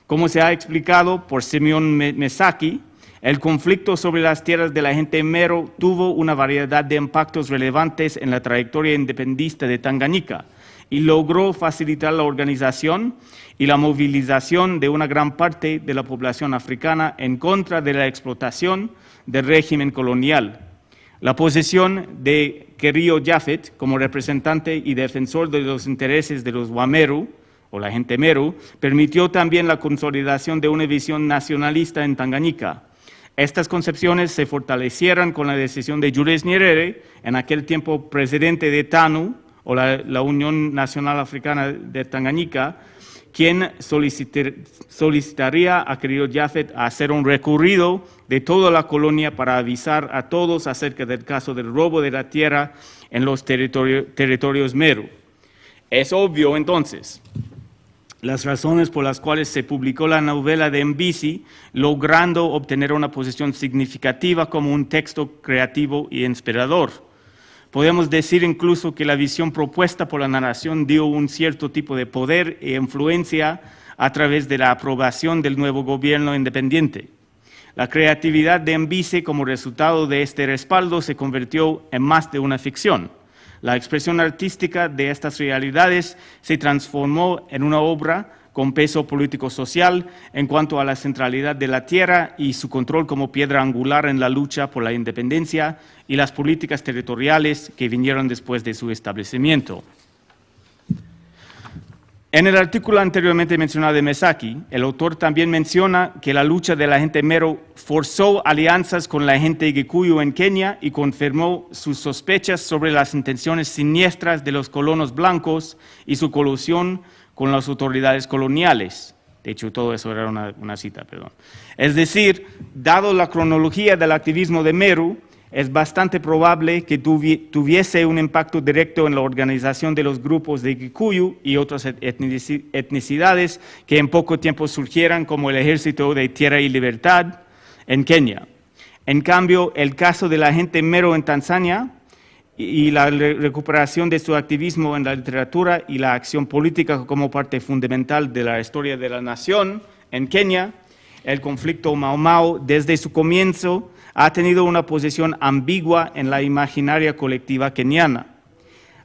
Como se ha explicado por Simeon Mesaki, el conflicto sobre las tierras de la gente Meru tuvo una variedad de impactos relevantes en la trayectoria independentista de Tanganyika y logró facilitar la organización y la movilización de una gran parte de la población africana en contra de la explotación del régimen colonial. La posición de Kerio Japhet como representante y defensor de los intereses de los Wameru, o la gente Meru, permitió también la consolidación de una visión nacionalista en Tanganyika. Estas concepciones se fortalecieron con la decisión de Julius Nyerere, en aquel tiempo presidente de TANU, o la Unión Nacional Africana de Tanganyika, quien solicitaría a querido Japhet a hacer un recorrido de toda la colonia para avisar a todos acerca del caso del robo de la tierra en los territorios Meru. Es obvio, entonces, las razones por las cuales se publicó la novela de Mbisi, logrando obtener una posición significativa como un texto creativo y inspirador. Podemos decir incluso que la visión propuesta por la narración dio un cierto tipo de poder e influencia a través de la aprobación del nuevo gobierno independiente. La creatividad de Mbisi como resultado de este respaldo se convirtió en más de una ficción. La expresión artística de estas realidades se transformó en una obra con peso político-social en cuanto a la centralidad de la tierra y su control como piedra angular en la lucha por la independencia y las políticas territoriales que vinieron después de su establecimiento. En el artículo anteriormente mencionado de Mesaki, el autor también menciona que la lucha de la gente Meru forzó alianzas con la gente Gikuyu en Kenia y confirmó sus sospechas sobre las intenciones siniestras de los colonos blancos y su colusión con las autoridades coloniales. De hecho, todo eso era una cita, perdón. Es decir, dado la cronología del activismo de Meru, es bastante probable que tuviese un impacto directo en la organización de los grupos de Gikuyu y otras etnicidades que en poco tiempo surgieran como el Ejército de Tierra y Libertad en Kenia. En cambio, el caso de la gente Meru en Tanzania y la recuperación de su activismo en la literatura y la acción política como parte fundamental de la historia de la nación en Kenia, el conflicto Mau Mau desde su comienzo ha tenido una posición ambigua en la imaginaria colectiva keniana.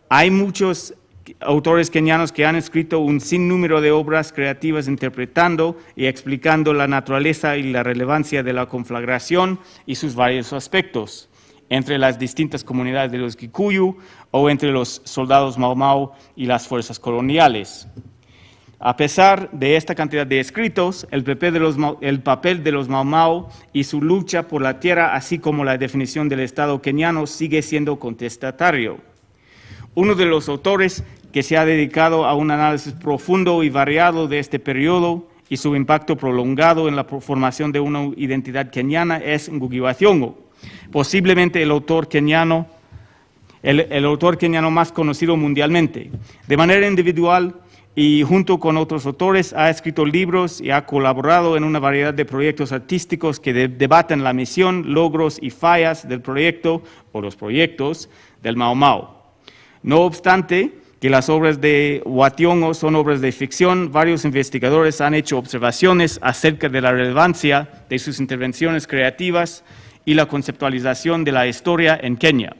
Hay muchos autores kenianos que han escrito un sinnúmero de obras creativas interpretando y explicando la naturaleza y la relevancia de la conflagración y sus varios aspectos, entre las distintas comunidades de los Gikuyu o entre los soldados Mau Mau y las fuerzas coloniales. A pesar de esta cantidad de escritos, el papel de los Mau Mau y su lucha por la tierra, así como la definición del Estado keniano, sigue siendo contestatario. Uno de los autores que se ha dedicado a un análisis profundo y variado de este periodo y su impacto prolongado en la formación de una identidad keniana es Ngugi wa Thiong'o, posiblemente el autor keniano más conocido mundialmente. De manera individual, y junto con otros autores ha escrito libros y ha colaborado en una variedad de proyectos artísticos que debaten la misión, logros y fallas del proyecto o los proyectos del Mau Mau. No obstante que las obras de wa Thiong'o son obras de ficción, varios investigadores han hecho observaciones acerca de la relevancia de sus intervenciones creativas y la conceptualización de la historia en Kenia.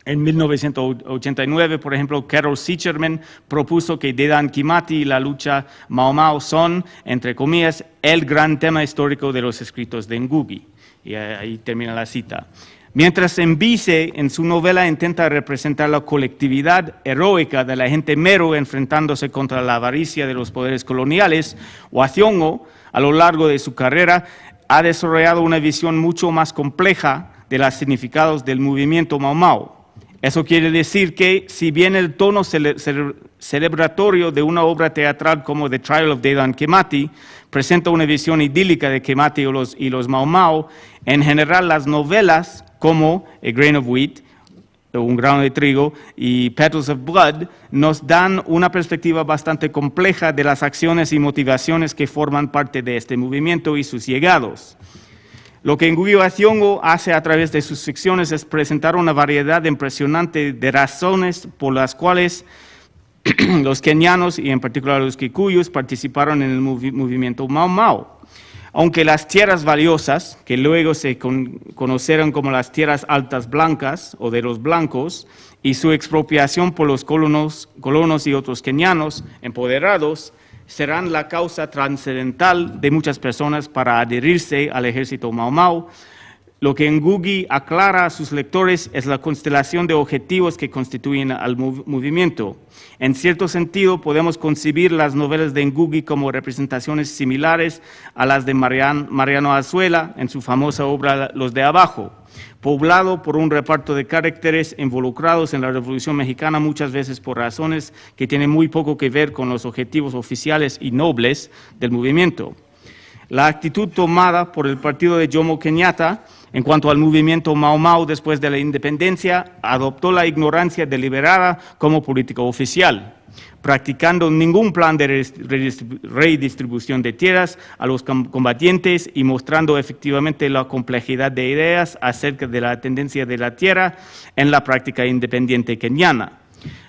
En 1989, por ejemplo, Carol Sicherman propuso que Dedan Kimathi y la lucha Mau Mau son, entre comillas, el gran tema histórico de los escritos de Ngugi. Y ahí termina la cita. Mientras Mbisi, en su novela, intenta representar la colectividad heroica de la gente Meru enfrentándose contra la avaricia de los poderes coloniales, wa Thiong'o, a lo largo de su carrera, ha desarrollado una visión mucho más compleja de los significados del movimiento Mau Mau. Eso quiere decir que, si bien el tono celebratorio de una obra teatral como The Trial of Dedan Kimathi presenta una visión idílica de Kimathi y los Mau Mau, en general las novelas como A Grain of Wheat, Un grano de trigo, y Petals of Blood nos dan una perspectiva bastante compleja de las acciones y motivaciones que forman parte de este movimiento y sus llegados. Lo que Ngugi wa Thiong'o hace a través de sus ficciones es presentar una variedad impresionante de razones por las cuales los kenianos y en particular los kikuyos participaron en el movimiento Mau Mau. Aunque las tierras valiosas, que luego se conoceron como las tierras altas blancas o de los blancos, y su expropiación por los colonos y otros kenianos empoderados, serán la causa trascendental de muchas personas para adherirse al ejército Mau Mau. Lo que Ngugi aclara a sus lectores es la constelación de objetivos que constituyen al movimiento. En cierto sentido, podemos concebir las novelas de Ngugi como representaciones similares a las de Mariano Azuela en su famosa obra Los de Abajo, poblado por un reparto de caracteres involucrados en la Revolución Mexicana, muchas veces por razones que tienen muy poco que ver con los objetivos oficiales y nobles del movimiento. La actitud tomada por el partido de Jomo Kenyatta en cuanto al movimiento Mau Mau después de la independencia adoptó la ignorancia deliberada como política oficial, practicando ningún plan de redistribución de tierras a los combatientes y mostrando efectivamente la complejidad de ideas acerca de la tendencia de la tierra en la práctica independiente keniana.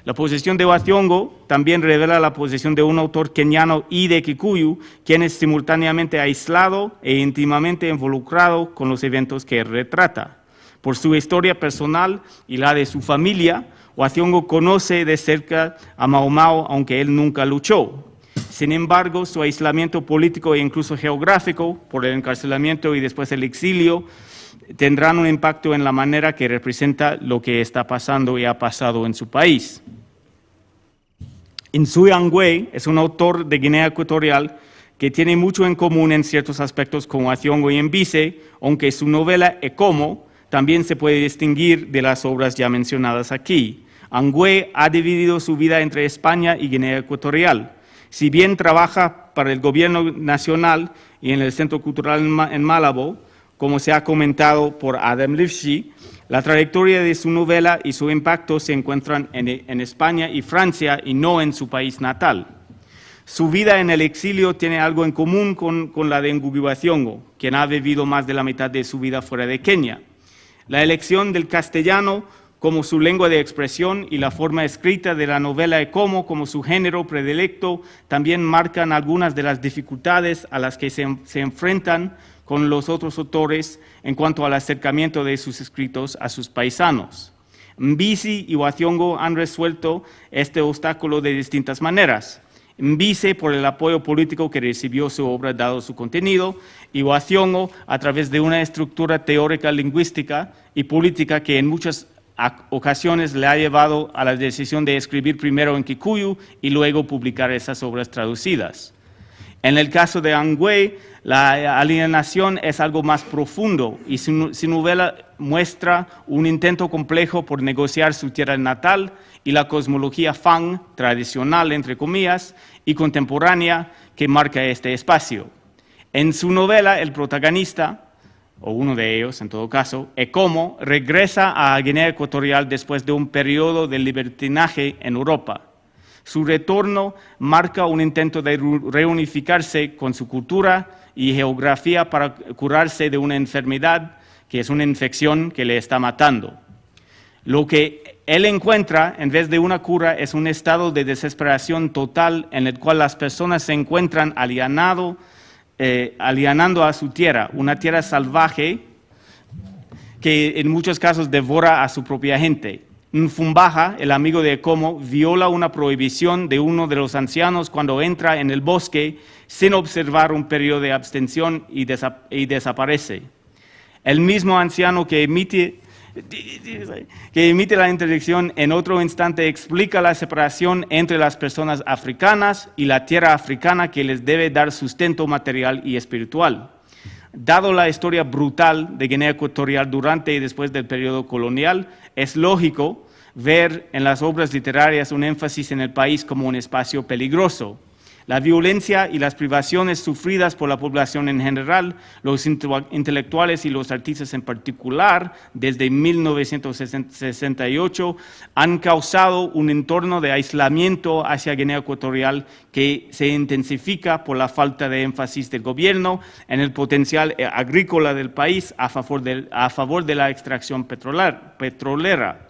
La posición de Wathiongo también revela la posición de un autor keniano y de Kikuyu, quien es simultáneamente aislado e íntimamente involucrado con los eventos que retrata. Por su historia personal y la de su familia, Wathiongo conoce de cerca a Mau Mau, aunque él nunca luchó. Sin embargo, su aislamiento político e incluso geográfico, por el encarcelamiento y después el exilio, tendrán un impacto en la manera que representa lo que está pasando y ha pasado en su país. Nsue Angue es un autor de Guinea Ecuatorial que tiene mucho en común en ciertos aspectos con Wathiongo y Mbise, aunque su novela Ekomo también se puede distinguir de las obras ya mencionadas aquí. Angue ha dividido su vida entre España y Guinea Ecuatorial. Si bien trabaja para el gobierno nacional y en el Centro Cultural en Malabo, como se ha comentado por Adam Lifshitz, la trayectoria de su novela y su impacto se encuentran en España y Francia y no en su país natal. Su vida en el exilio tiene algo en común con la de Ngugi wa Thiong'o, quien ha vivido más de la mitad de su vida fuera de Kenia. La elección del castellano como su lengua de expresión y la forma escrita de la novela Ekomo como su género predilecto también marcan algunas de las dificultades a las que se enfrentan con los otros autores en cuanto al acercamiento de sus escritos a sus paisanos. Mbisi y Wathiongo han resuelto este obstáculo de distintas maneras. Mbise por el apoyo político que recibió su obra dado su contenido, y Wathiongo a través de una estructura teórica, lingüística y política que en muchas ocasiones le ha llevado a la decisión de escribir primero en Kikuyu y luego publicar esas obras traducidas. En el caso de Angue, la alienación es algo más profundo y su novela muestra un intento complejo por negociar su tierra natal y la cosmología Fang, tradicional entre comillas, y contemporánea que marca este espacio. En su novela, el protagonista, o uno de ellos en todo caso, Ekomo, regresa a Guinea Ecuatorial después de un periodo de libertinaje en Europa. Su retorno marca un intento de reunificarse con su cultura y geografía para curarse de una enfermedad que es una infección que le está matando. Lo que él encuentra, en vez de una cura, es un estado de desesperación total en el cual las personas se encuentran alienando a su tierra, una tierra salvaje que en muchos casos devora a su propia gente. Nfumbaja, el amigo de Ekomo, viola una prohibición de uno de los ancianos cuando entra en el bosque sin observar un periodo de abstención y desaparece. El mismo anciano que emite la interdicción en otro instante explica la separación entre las personas africanas y la tierra africana que les debe dar sustento material y espiritual. Dado la historia brutal de Guinea Ecuatorial durante y después del periodo colonial, es lógico ver en las obras literarias un énfasis en el país como un espacio peligroso. La violencia y las privaciones sufridas por la población en general, los intelectuales y los artistas en particular, desde 1968, han causado un entorno de aislamiento hacia Guinea Ecuatorial que se intensifica por la falta de énfasis del gobierno en el potencial agrícola del país a favor de la extracción petrolera.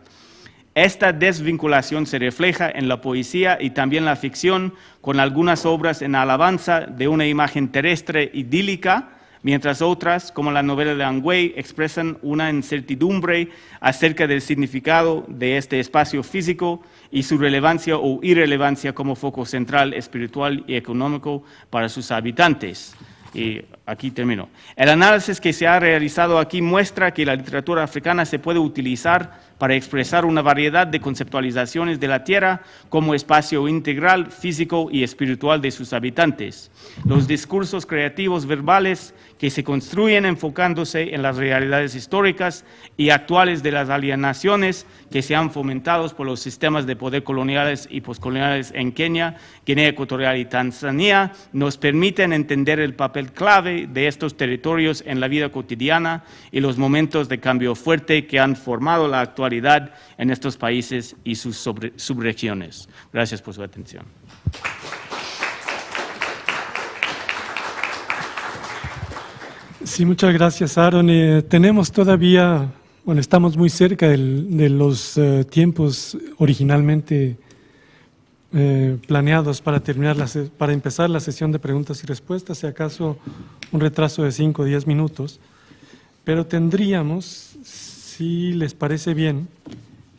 Esta desvinculación se refleja en la poesía y también la ficción, con algunas obras en alabanza de una imagen terrestre idílica, mientras otras, como la novela de Angue, expresan una incertidumbre acerca del significado de este espacio físico y su relevancia o irrelevancia como foco central, espiritual y económico para sus habitantes. Y aquí termino. El análisis que se ha realizado aquí muestra que la literatura africana se puede utilizar para expresar una variedad de conceptualizaciones de la tierra como espacio integral, físico y espiritual de sus habitantes. Los discursos creativos verbales que se construyen enfocándose en las realidades históricas y actuales de las alienaciones que se han fomentado por los sistemas de poder coloniales y poscoloniales en Kenia, Guinea Ecuatorial y Tanzania, nos permiten entender el papel clave de estos territorios en la vida cotidiana y los momentos de cambio fuerte que han formado la actualidad en estos países y sus subregiones. Gracias por su atención. Sí, muchas gracias, Aaron. Tenemos todavía, bueno, estamos muy cerca de los tiempos originalmente planeados para para empezar la sesión de preguntas y respuestas, si acaso un retraso de 5 o 10 minutos, pero tendríamos, si les parece bien,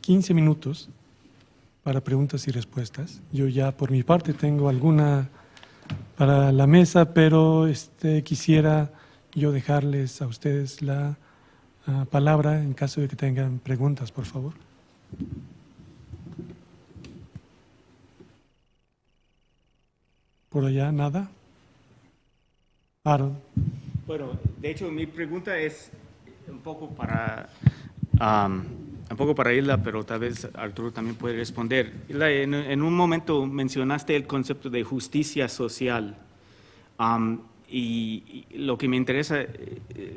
15 minutos para preguntas y respuestas. Yo ya por mi parte tengo alguna para la mesa, pero quisiera yo dejarles a ustedes la palabra en caso de que tengan preguntas, por favor. ¿Por allá nada? Aaron. Bueno, de hecho mi pregunta es un poco para Hilda, pero tal vez Arturo también puede responder. Hilda, en un momento mencionaste el concepto de justicia social. Y lo que me interesa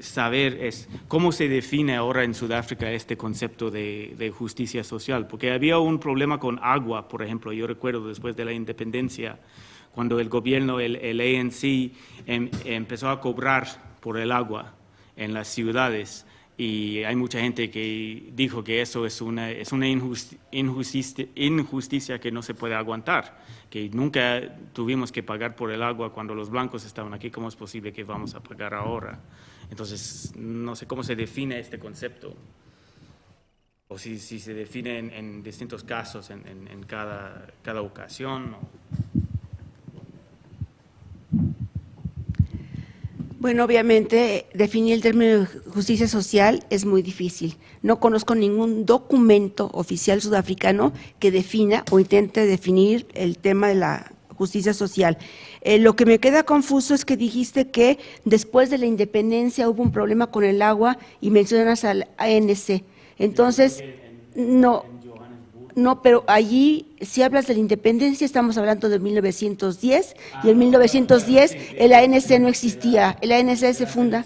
saber es cómo se define ahora en Sudáfrica este concepto de justicia social, porque había un problema con agua, por ejemplo. Yo recuerdo después de la independencia, cuando el gobierno, el ANC, empezó a cobrar por el agua en las ciudades, y hay mucha gente que dijo que eso es una injusticia que no se puede aguantar, que nunca tuvimos que pagar por el agua cuando los blancos estaban aquí. ¿Cómo es posible que vamos a pagar ahora? Entonces, no sé cómo se define este concepto, o si se define en distintos casos, en cada ocasión. Bueno, obviamente, definir el término de justicia social es muy difícil. No conozco ningún documento oficial sudafricano que defina o intente definir el tema de la justicia social. Lo que me queda confuso es que dijiste que después de la independencia hubo un problema con el agua y mencionas al ANC. Entonces, no, pero allí, si hablas de la independencia, estamos hablando de 1910, y en 1910 el ANC no existía, el ANC se funda.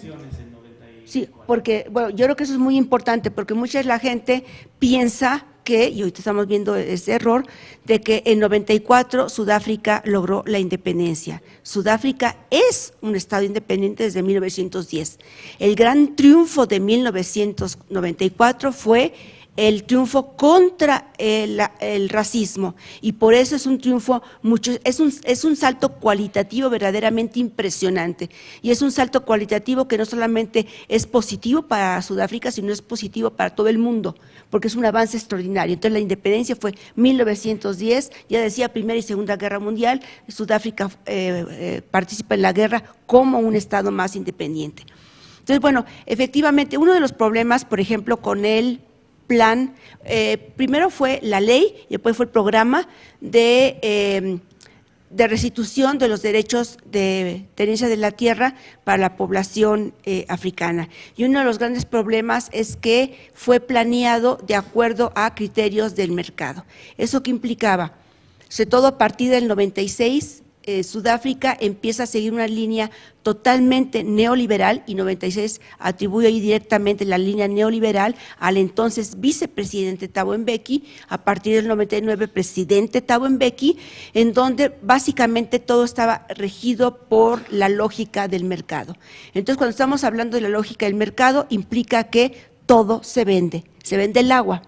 Sí, porque, bueno, yo creo que eso es muy importante, porque mucha de la gente piensa que, y ahorita estamos viendo ese error, de que en 94 Sudáfrica logró la independencia. Sudáfrica es un estado independiente desde 1910. El gran triunfo de 1994 fue el triunfo contra el racismo, y por eso es un triunfo es un salto cualitativo verdaderamente impresionante, y es un salto cualitativo que no solamente es positivo para Sudáfrica, sino es positivo para todo el mundo, porque es un avance extraordinario. Entonces la independencia fue 1910, ya decía, Primera y Segunda Guerra Mundial, Sudáfrica participa en la guerra como un estado más independiente. Entonces, bueno, efectivamente, uno de los problemas, por ejemplo, con el plan, primero fue la ley y después fue el programa de restitución de los derechos de tenencia de la tierra para la población africana. Y uno de los grandes problemas es que fue planeado de acuerdo a criterios del mercado. ¿Eso qué implicaba? Sobre todo a partir del 96, Sudáfrica empieza a seguir una línea totalmente neoliberal, y 96 atribuye ahí directamente la línea neoliberal al entonces vicepresidente Thabo Mbeki, a partir del 99 presidente Thabo Mbeki, en donde básicamente todo estaba regido por la lógica del mercado. Entonces, cuando estamos hablando de la lógica del mercado, implica que todo se vende el agua,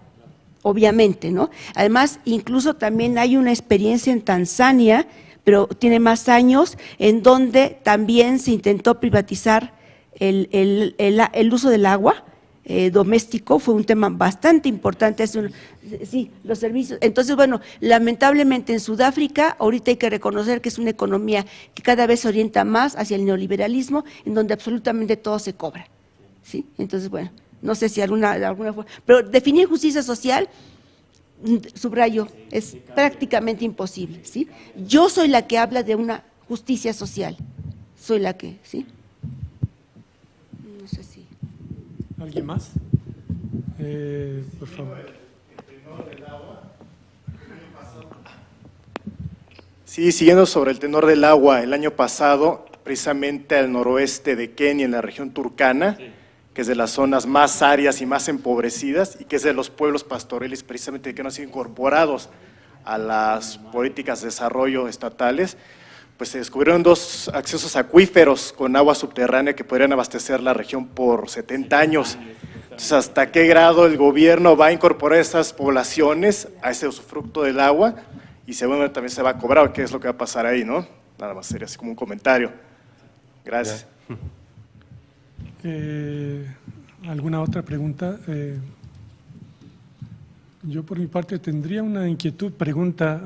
obviamente, ¿no? Además, incluso también hay una experiencia en Tanzania, pero tiene más años, en donde también se intentó privatizar el uso del agua, doméstico fue un tema bastante importante. Sí, los servicios. Entonces, bueno, lamentablemente en Sudáfrica ahorita hay que reconocer que es una economía que cada vez se orienta más hacia el neoliberalismo, en donde absolutamente todo se cobra. ¿Sí? Entonces, bueno, no sé si alguna forma, pero definir justicia social, subrayo, es prácticamente imposible. ¿Sí? Yo soy la que habla de una justicia social, soy la que, ¿sí? No sé si. ¿Alguien más? Por favor. Sí, siguiendo sobre el tenor del agua, el año pasado, precisamente al noroeste de Kenia, en la región Turkana, que es de las zonas más áridas y más empobrecidas, y que es de los pueblos pastoriles precisamente que no han sido incorporados a las políticas de desarrollo estatales, pues se descubrieron 2 accesos acuíferos con agua subterránea que podrían abastecer la región por 70 años. Entonces, ¿hasta qué grado el gobierno va a incorporar esas poblaciones a ese usufructo del agua? Y seguramente también se va a cobrar, ¿qué es lo que va a pasar ahí, no? Nada más sería así como un comentario. Gracias. ¿Alguna otra pregunta? Yo por mi parte tendría una inquietud, pregunta,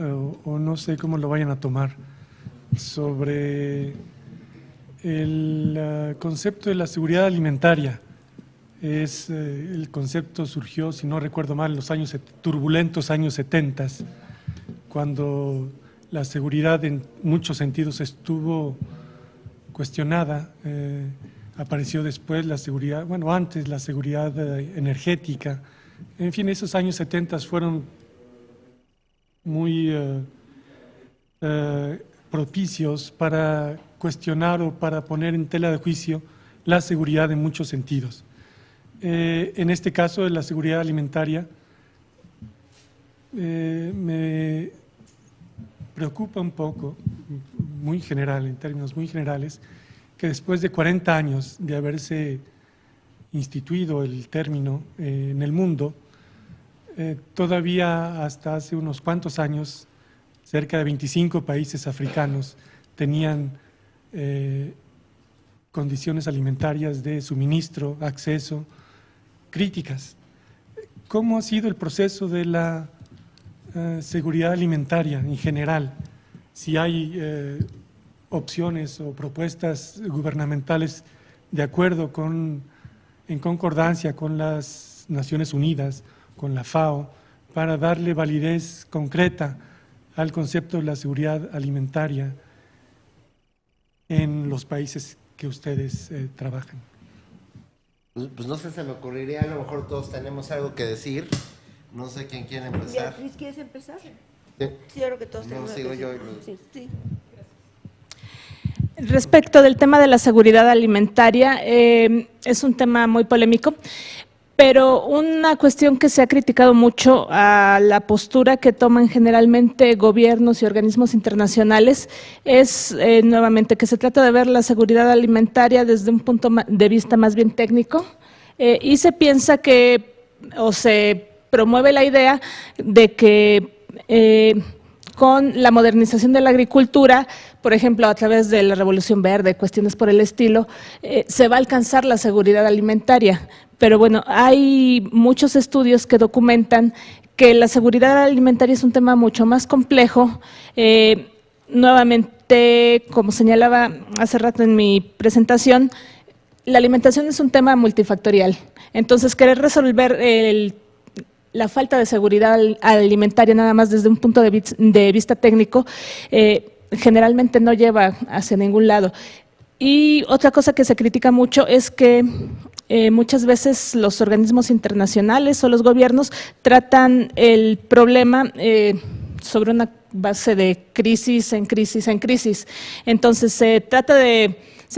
o no sé cómo lo vayan a tomar, sobre el concepto de la seguridad alimentaria. El concepto surgió, si no recuerdo mal, en los turbulentos años 70, cuando la seguridad en muchos sentidos estuvo cuestionada. Apareció después la seguridad, bueno, antes la seguridad energética. En fin, esos años 70 fueron muy propicios para cuestionar o para poner en tela de juicio la seguridad en muchos sentidos. En este caso de la seguridad alimentaria, me preocupa un poco, muy general, en términos muy generales, que después de 40 años de haberse instituido el término en el mundo, todavía hasta hace unos cuantos años, cerca de 25 países africanos tenían condiciones alimentarias de suministro, acceso, críticas. ¿Cómo ha sido el proceso de la seguridad alimentaria en general? Si hay opciones o propuestas gubernamentales de acuerdo en concordancia con las Naciones Unidas, con la FAO, para darle validez concreta al concepto de la seguridad alimentaria en los países que ustedes trabajan. Pues no sé, se me ocurriría, a lo mejor todos tenemos algo que decir. No sé quién quiere empezar. Beatriz, ¿quieres empezar? Sí, Sí, yo creo que todos tenemos sigo algo que yo. decir. Sí. Respecto del tema de la seguridad alimentaria, es un tema muy polémico, pero una cuestión que se ha criticado mucho a la postura que toman generalmente gobiernos y organismos internacionales es nuevamente que se trata de ver la seguridad alimentaria desde un punto de vista más bien técnico, y se piensa que, o se promueve la idea de que con la modernización de la agricultura, por ejemplo, a través de la Revolución Verde, cuestiones por el estilo, se va a alcanzar la seguridad alimentaria. Pero bueno, hay muchos estudios que documentan que la seguridad alimentaria es un tema mucho más complejo. Nuevamente, como señalaba hace rato en mi presentación, la alimentación es un tema multifactorial. Entonces, querer resolver la falta de seguridad alimentaria nada más desde un punto de vista técnico, generalmente no lleva hacia ningún lado. Y otra cosa que se critica mucho es que muchas veces los organismos internacionales o los gobiernos tratan el problema sobre una base de crisis en crisis en crisis. Entonces se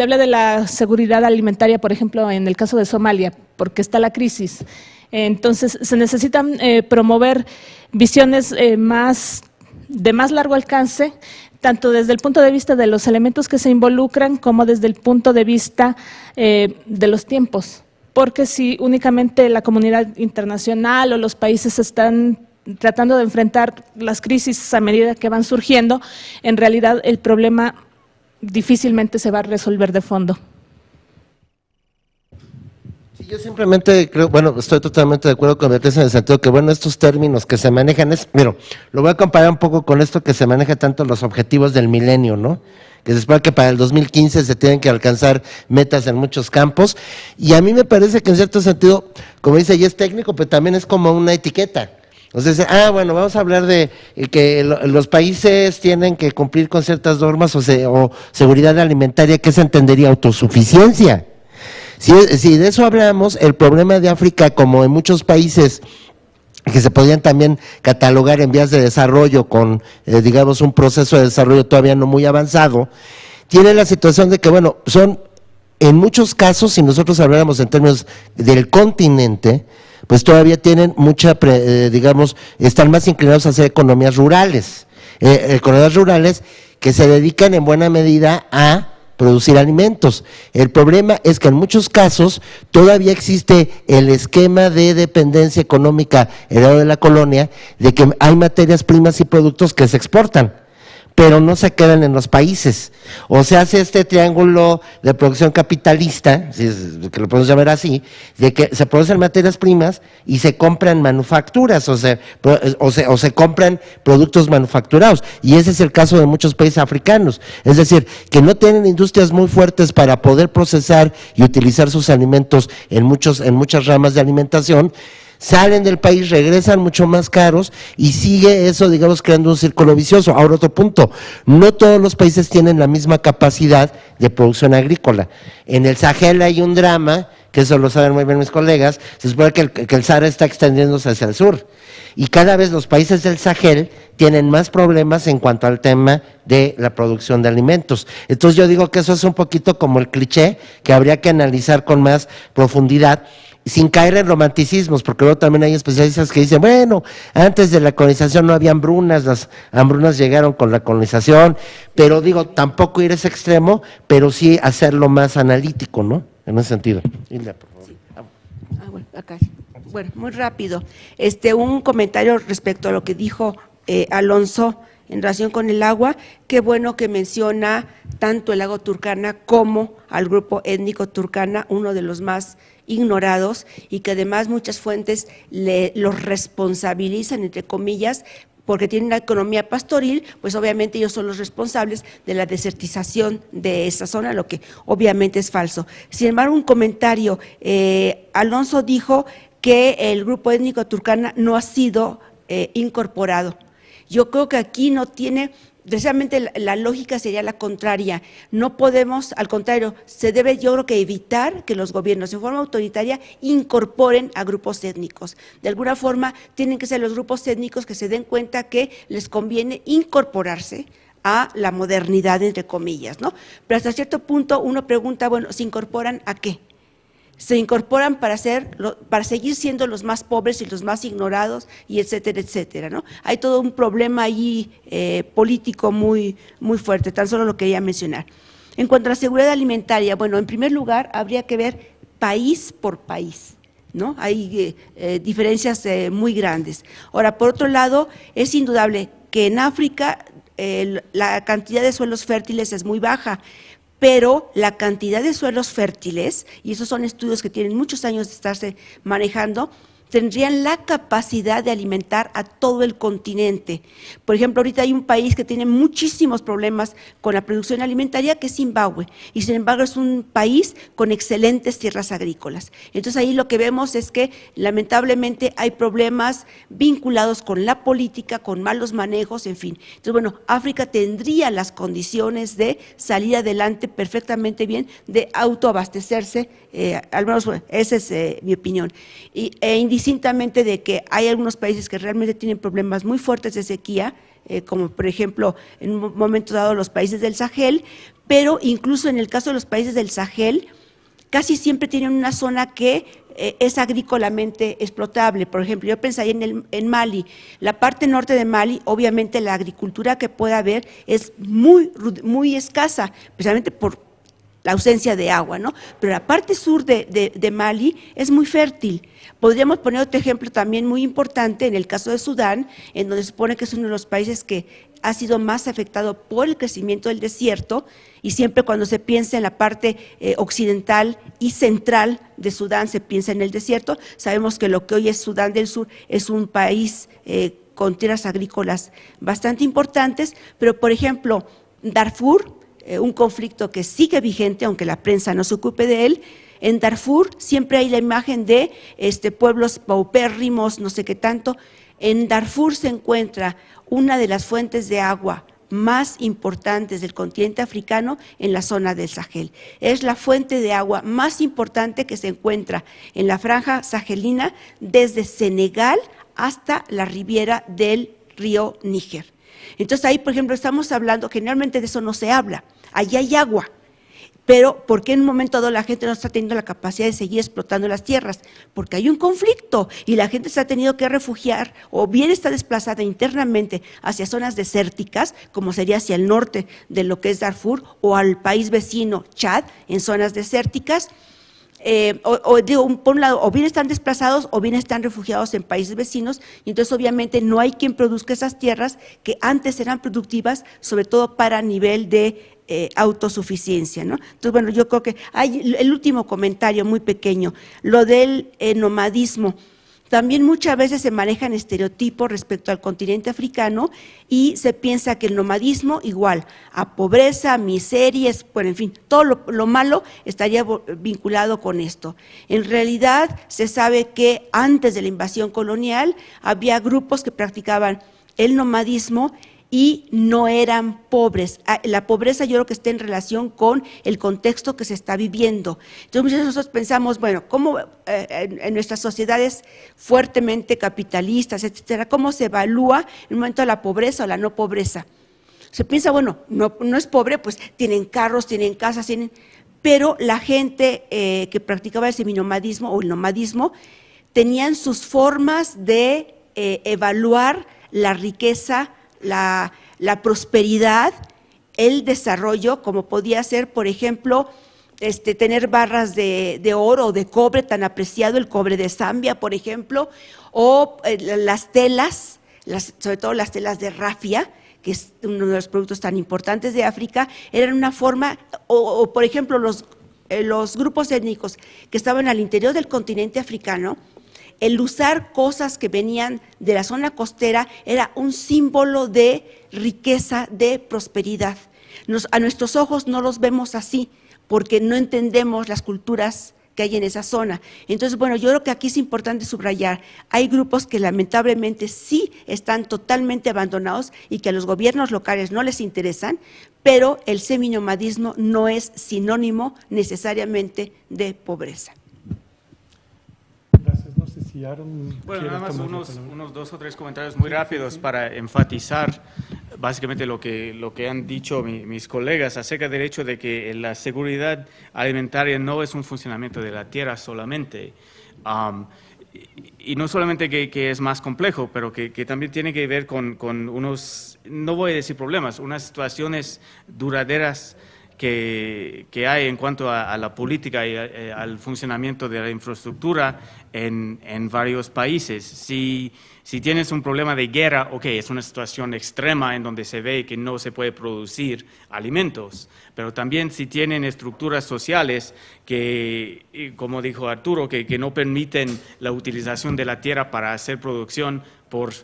habla de la seguridad alimentaria, por ejemplo, en el caso de Somalia, porque está la crisis. Entonces, se necesitan promover visiones de más largo alcance, tanto desde el punto de vista de los elementos que se involucran, como desde el punto de vista de los tiempos. Porque si únicamente la comunidad internacional o los países están tratando de enfrentar las crisis a medida que van surgiendo, en realidad el problema difícilmente se va a resolver de fondo. Sí, Yo simplemente creo, bueno, estoy totalmente de acuerdo con Beatriz en el sentido que, bueno, estos términos que se manejan mira, lo voy a comparar un poco con esto que se maneja tanto los objetivos del milenio, ¿no? Que se espera que para el 2015 se tienen que alcanzar metas en muchos campos, y a mí me parece que en cierto sentido, como dice, ya es técnico, pero también es como una etiqueta. Entonces, bueno, vamos a hablar de que los países tienen que cumplir con ciertas normas o seguridad alimentaria, ¿qué se entendería? Autosuficiencia. Si de eso hablamos, el problema de África, como en muchos países que se podrían también catalogar en vías de desarrollo con, digamos, un proceso de desarrollo todavía no muy avanzado, tiene la situación de que, bueno, son en muchos casos, si nosotros habláramos en términos del continente, pues todavía tienen mucha, digamos, están más inclinados a hacer economías rurales que se dedican en buena medida a producir alimentos. El problema es que en muchos casos todavía existe el esquema de dependencia económica heredado de la colonia, de que hay materias primas y productos que se exportan, pero no se quedan en los países. O se hace este triángulo de producción capitalista, si es que lo podemos llamar así, de que se producen materias primas y se compran manufacturas, o se compran productos manufacturados. Y ese es el caso de muchos países africanos. Es decir, que no tienen industrias muy fuertes para poder procesar y utilizar sus alimentos en muchas ramas de alimentación. Salen del país, regresan mucho más caros y sigue eso, digamos, creando un círculo vicioso. Ahora otro punto, no todos los países tienen la misma capacidad de producción agrícola. En el Sahel hay un drama, que eso lo saben muy bien mis colegas, se supone que el Sahara está extendiéndose hacia el sur y cada vez los países del Sahel tienen más problemas en cuanto al tema de la producción de alimentos. Entonces yo digo que eso es un poquito como el cliché que habría que analizar con más profundidad, sin caer en romanticismos, porque luego también hay especialistas que dicen, bueno, antes de la colonización no había hambrunas, las hambrunas llegaron con la colonización, pero digo, tampoco ir a ese extremo, pero sí hacerlo más analítico, ¿no? En ese sentido. Hilda, por favor. Sí. Bueno, acá. Bueno, muy rápido. Un comentario respecto a lo que dijo Alonso en relación con el agua. Qué bueno que menciona tanto el lago Turkana como al grupo étnico Turkana, uno de los más ignorados, y que además muchas fuentes los responsabilizan, entre comillas, porque tienen una economía pastoril, pues obviamente ellos son los responsables de la desertización de esa zona, lo que obviamente es falso. Sin embargo, un comentario, Alonso dijo que el grupo étnico Turkana no ha sido incorporado. Yo creo que aquí no tiene, precisamente la lógica sería la contraria. No podemos, al contrario, se debe, yo creo que evitar que los gobiernos en forma autoritaria incorporen a grupos étnicos. De alguna forma tienen que ser los grupos étnicos que se den cuenta que les conviene incorporarse a la modernidad, entre comillas, ¿no? Pero hasta cierto punto uno pregunta, bueno, ¿se incorporan a qué? Se incorporan para seguir siendo los más pobres y los más ignorados, y etcétera, etcétera, ¿no? Hay todo un problema ahí político muy, muy fuerte, tan solo lo quería mencionar. En cuanto a la seguridad alimentaria, bueno, en primer lugar, habría que ver país por país, ¿no? Hay diferencias muy grandes. Ahora, por otro lado, es indudable que en África la cantidad de suelos fértiles es muy baja, pero la cantidad de suelos fértiles, y esos son estudios que tienen muchos años de estarse manejando, tendrían la capacidad de alimentar a todo el continente. Por ejemplo, ahorita hay un país que tiene muchísimos problemas con la producción alimentaria, que es Zimbabue, y sin embargo es un país con excelentes tierras agrícolas. Entonces ahí lo que vemos es que lamentablemente hay problemas vinculados con la política, con malos manejos, en fin. Entonces, bueno, África tendría las condiciones de salir adelante perfectamente bien, de autoabastecerse, al menos bueno, esa es mi opinión. Indistintamente de que hay algunos países que realmente tienen problemas muy fuertes de sequía, como por ejemplo en un momento dado los países del Sahel, pero incluso en el caso de los países del Sahel, casi siempre tienen una zona que es agrícolamente explotable. Por ejemplo, yo pensaría en Mali, la parte norte de Mali, obviamente la agricultura que pueda haber es muy escasa, precisamente por la ausencia de agua, ¿no? Pero la parte sur de Mali es muy fértil. Podríamos poner otro ejemplo también muy importante en el caso de Sudán, en donde se supone que es uno de los países que ha sido más afectado por el crecimiento del desierto, y siempre cuando se piensa en la parte occidental y central de Sudán se piensa en el desierto. Sabemos que lo que hoy es Sudán del Sur es un país con tierras agrícolas bastante importantes, pero por ejemplo Darfur, un conflicto que sigue vigente, aunque la prensa no se ocupe de él. En Darfur siempre hay la imagen de pueblos paupérrimos, no sé qué tanto. En Darfur se encuentra una de las fuentes de agua más importantes del continente africano en la zona del Sahel. Es la fuente de agua más importante que se encuentra en la franja sahelina desde Senegal hasta la ribera del río Níger. Entonces ahí, por ejemplo, estamos hablando, generalmente de eso no se habla, allí hay agua, pero ¿por qué en un momento dado la gente no está teniendo la capacidad de seguir explotando las tierras? Porque hay un conflicto y la gente se ha tenido que refugiar o bien está desplazada internamente hacia zonas desérticas, como sería hacia el norte de lo que es Darfur, o al país vecino Chad, en zonas desérticas. Por un lado, o bien están desplazados o bien están refugiados en países vecinos, y entonces obviamente no hay quien produzca esas tierras que antes eran productivas, sobre todo para nivel de autosuficiencia, ¿no? Entonces, bueno, yo creo que hay el último comentario muy pequeño, lo del nomadismo. También muchas veces se manejan estereotipos respecto al continente africano y se piensa que el nomadismo igual a pobreza, miserias, bueno, en fin, todo lo malo estaría vinculado con esto. En realidad se sabe que antes de la invasión colonial había grupos que practicaban el nomadismo y no eran pobres. La pobreza yo creo que está en relación con el contexto que se está viviendo. Entonces muchos de nosotros pensamos, bueno, ¿cómo en nuestras sociedades fuertemente capitalistas, etcétera, cómo se evalúa en un momento la pobreza o la no pobreza? Se piensa, bueno, no es pobre, pues tienen carros, tienen casas, pero la gente que practicaba el seminomadismo o el nomadismo tenían sus formas de evaluar la riqueza, la prosperidad, el desarrollo, como podía ser, por ejemplo, tener barras de oro o de cobre tan apreciado, el cobre de Zambia, por ejemplo, o las telas, sobre todo las telas de rafia, que es uno de los productos tan importantes de África, eran una forma, o por ejemplo, los grupos étnicos que estaban al interior del continente africano, el usar cosas que venían de la zona costera era un símbolo de riqueza, de prosperidad. A nuestros ojos no los vemos así, porque no entendemos las culturas que hay en esa zona. Entonces, bueno, yo creo que aquí es importante subrayar, hay grupos que lamentablemente sí están totalmente abandonados y que a los gobiernos locales no les interesan, pero el seminomadismo no es sinónimo necesariamente de pobreza. Bueno, nada más unos 2 o 3 comentarios muy rápidos para enfatizar básicamente lo que han dicho mis colegas acerca del hecho de que la seguridad alimentaria no es un funcionamiento de la tierra solamente, y no solamente que es más complejo, pero que también tiene que ver con unos, no voy a decir problemas, unas situaciones duraderas que hay en cuanto a la política y al funcionamiento de la infraestructura en varios países. Si tienes un problema de guerra, ok, es una situación extrema en donde se ve que no se puede producir alimentos, pero también si tienen estructuras sociales que, como dijo Arturo, que no permiten la utilización de la tierra para hacer producción por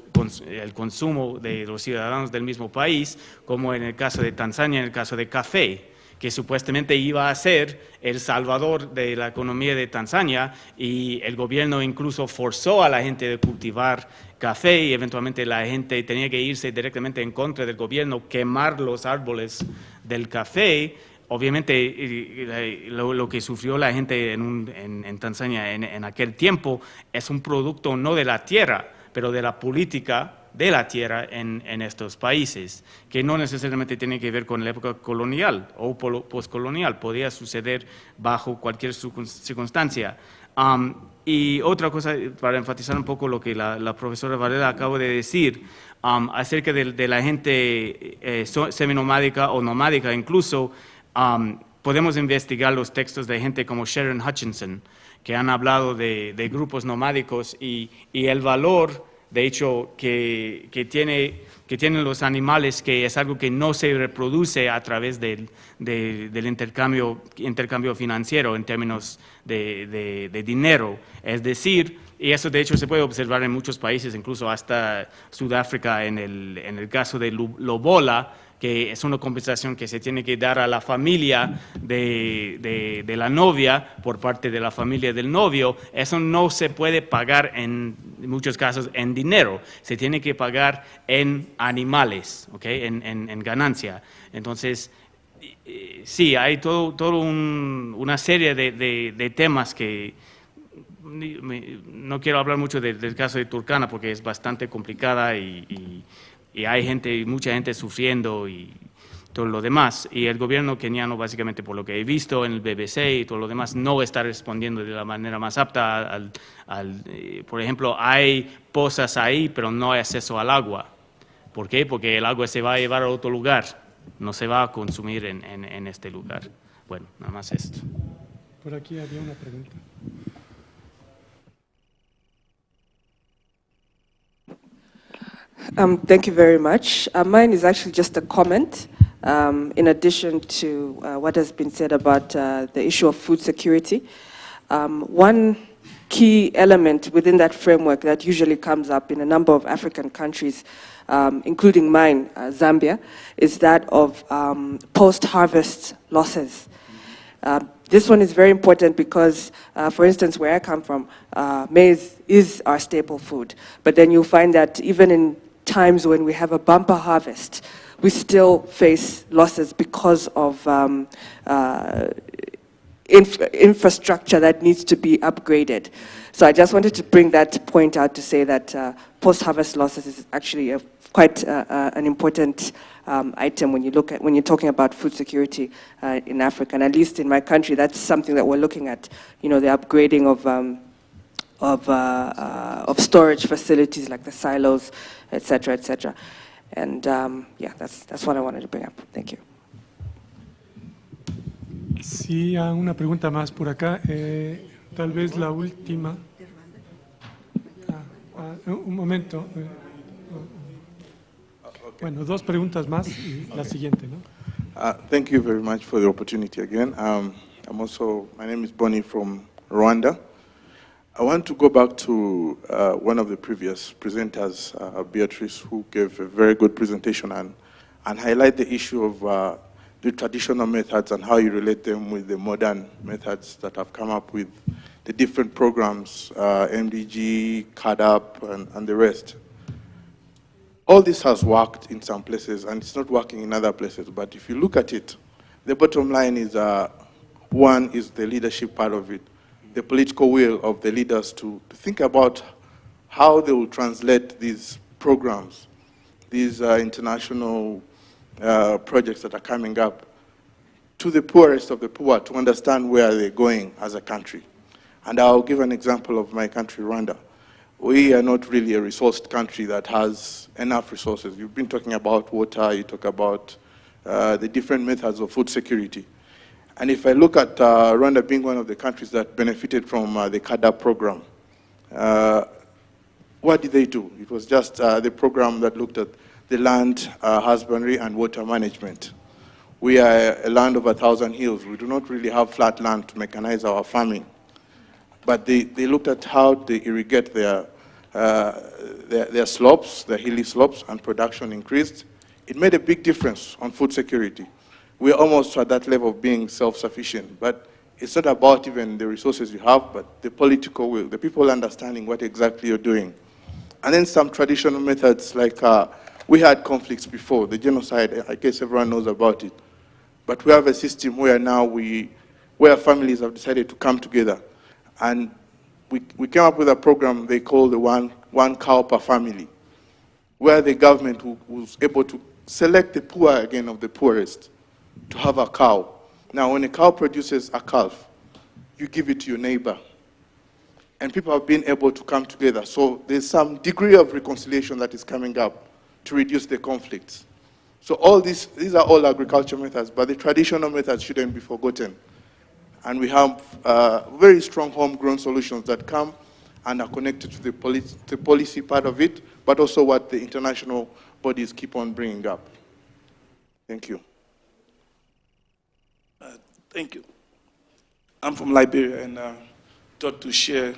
el consumo de los ciudadanos del mismo país, como en el caso de Tanzania, en el caso de café, que supuestamente iba a ser el salvador de la economía de Tanzania, y el gobierno incluso forzó a la gente de cultivar café y eventualmente la gente tenía que irse directamente en contra del gobierno, quemar los árboles del café. Obviamente lo que sufrió la gente en Tanzania en aquel tiempo es un producto no de la tierra, pero de la política de la tierra en estos países, que no necesariamente tiene que ver con la época colonial o postcolonial, podía suceder bajo cualquier circunstancia. Y otra cosa, para enfatizar un poco lo que la profesora Varela acaba de decir, acerca de la gente seminomádica o nomádica incluso, podemos investigar los textos de gente como Sharon Hutchinson, que han hablado de grupos nomádicos y el valor, de hecho, que tienen los animales, que es algo que no se reproduce a través del intercambio financiero en términos de dinero. Es decir, y eso de hecho se puede observar en muchos países, incluso hasta Sudáfrica en el caso de Lobola, que es una compensación que se tiene que dar a la familia de la novia por parte de la familia del novio. Eso no se puede pagar en muchos casos en dinero, se tiene que pagar en animales, ¿okay? en ganancia. Entonces, sí, hay todo una serie de temas que no quiero hablar mucho del caso de Turkana porque es bastante complicada y hay mucha gente sufriendo y todo lo demás. Y el gobierno keniano, básicamente por lo que he visto en el BBC y todo lo demás, no está respondiendo de la manera más apta por ejemplo, hay pozas ahí, pero no hay acceso al agua. ¿Por qué? Porque el agua se va a llevar a otro lugar, no se va a consumir en este lugar. Bueno, nada más esto. Por aquí había una pregunta. Thank you very much. Mine is actually just a comment in addition to what has been said about the issue of food security. One key element within that framework that usually comes up in a number of African countries, including mine, Zambia, is that of post-harvest losses. This one is very important because, for instance, where I come from, maize is our staple food. But then you'll find that even in times when we have a bumper harvest, we still face losses because of infrastructure that needs to be upgraded. So I just wanted to bring that point out to say that post-harvest losses is actually quite an important item when you're talking about food security in Africa, and at least in my country, that's something that we're looking at. You know, the upgrading of storage facilities like the silos, etc., etc. And yeah, that's what I wanted to bring up. Thank you. Sí, una pregunta más por acá. Tal vez la última. Un momento. Bueno, dos preguntas más y la siguiente, ¿no? Thank you very much for the opportunity again. My name is Bonnie from Rwanda. I want to go back to one of the previous presenters, Beatrice, who gave a very good presentation and highlight the issue of the traditional methods and how you relate them with the modern methods that have come up with the different programs, MDG, CADAP, and the rest. All this has worked in some places, and it's not working in other places. But if you look at it, the bottom line is, one is the leadership part of it, the political will of the leaders to think about how they will translate these programs, these international projects that are coming up, to the poorest of the poor to understand where they're going as a country. And I'll give an example of my country, Rwanda. We are not really a resourced country that has enough resources. You've been talking about water, you talk about the different methods of food security. And if I look at Rwanda being one of the countries that benefited from the CADAP program, what did they do? It was just the program that looked at the land husbandry and water management. We are a land of 1,000 hills. We do not really have flat land to mechanize our farming. But they looked at how they irrigate their slopes, their hilly slopes, and production increased. It made a big difference on food security. We're almost at that level of being self-sufficient, but it's not about even the resources you have, but the political will, the people understanding what exactly you're doing. And then some traditional methods like we had conflicts before, the genocide, I guess everyone knows about it. But we have a system where now where families have decided to come together. And we came up with a program they call the one cow per family, where the government was able to select the poor again of the poorest to have a cow. Now, when a cow produces a calf, you give it to your neighbor. And people have been able to come together. So there's some degree of reconciliation that is coming up to reduce the conflicts. So all these are all agriculture methods, but the traditional methods shouldn't be forgotten. And we have very strong homegrown solutions that come and are connected to the policy part of it, but also what the international bodies keep on bringing up. Thank you. Thank you. I'm from Liberia and thought to share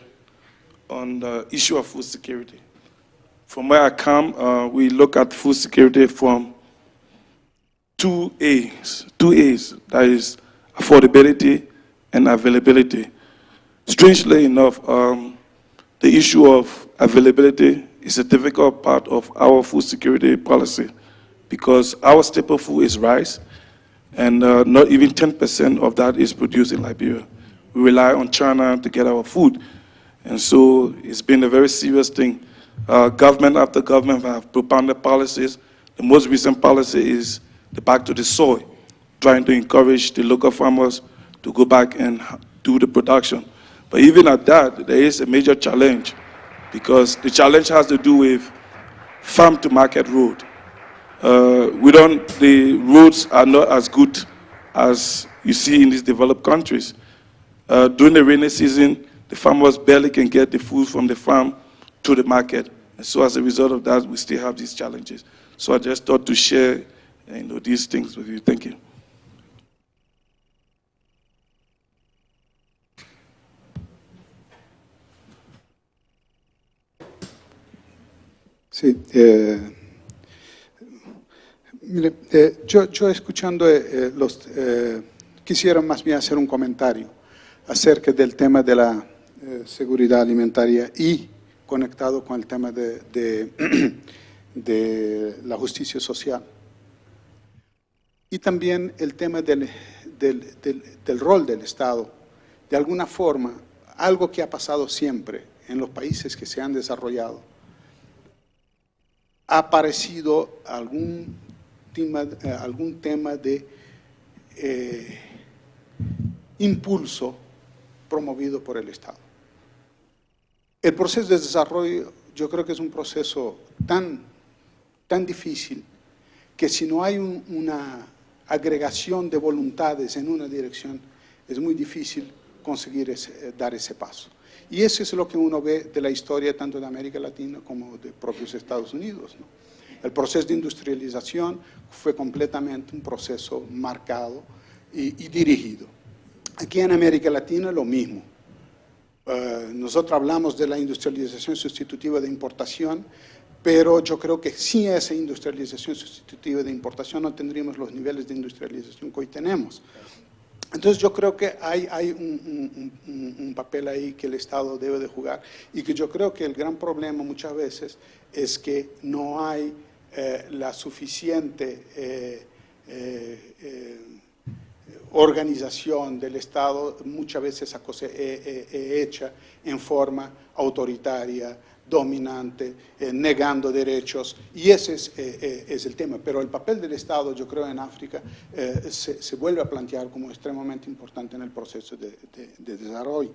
on the issue of food security. From where I come, we look at food security from two A's, that is affordability and availability. Strangely enough, the issue of availability is a difficult part of our food security policy because our staple food is rice, and not even 10% of that is produced in Liberia. We rely on China to get our food, and so it's been a very serious thing. Government after government have propounded policies. The most recent policy is the back to the soil, trying to encourage the local farmers to go back and do the production. But even at that, there is a major challenge because the challenge has to do with farm to market road. The roads are not as good as you see in these developed countries. During the rainy season, the farmers barely can get the food from the farm to the market. And so as a result of that, we still have these challenges. So I just thought to share these things with you. Thank you. Sí, mire, yo escuchando quisiera más bien hacer un comentario acerca del tema de la seguridad alimentaria y conectado con el tema de la justicia social. Y también el tema del rol del Estado. De alguna forma, algo que ha pasado siempre en los países que se han desarrollado, ha aparecido algún tema de impulso promovido por el Estado. El proceso de desarrollo yo creo que es un proceso tan difícil que si no hay una agregación de voluntades en una dirección, es muy difícil conseguir dar ese paso. Y eso es lo que uno ve de la historia tanto de América Latina como de propios Estados Unidos, ¿no? El proceso de industrialización fue completamente un proceso marcado y dirigido. Aquí en América Latina lo mismo. Nosotros hablamos de la industrialización sustitutiva de importación, pero yo creo que sin esa industrialización sustitutiva de importación no tendríamos los niveles de industrialización que hoy tenemos. Entonces yo creo que hay un papel ahí que el Estado debe de jugar y que yo creo que el gran problema muchas veces es que no hay la suficiente organización del Estado, muchas veces hecha en forma autoritaria, dominante, negando derechos, y ese es el tema. Pero el papel del Estado, yo creo, en África se vuelve a plantear como extremadamente importante en el proceso de desarrollo.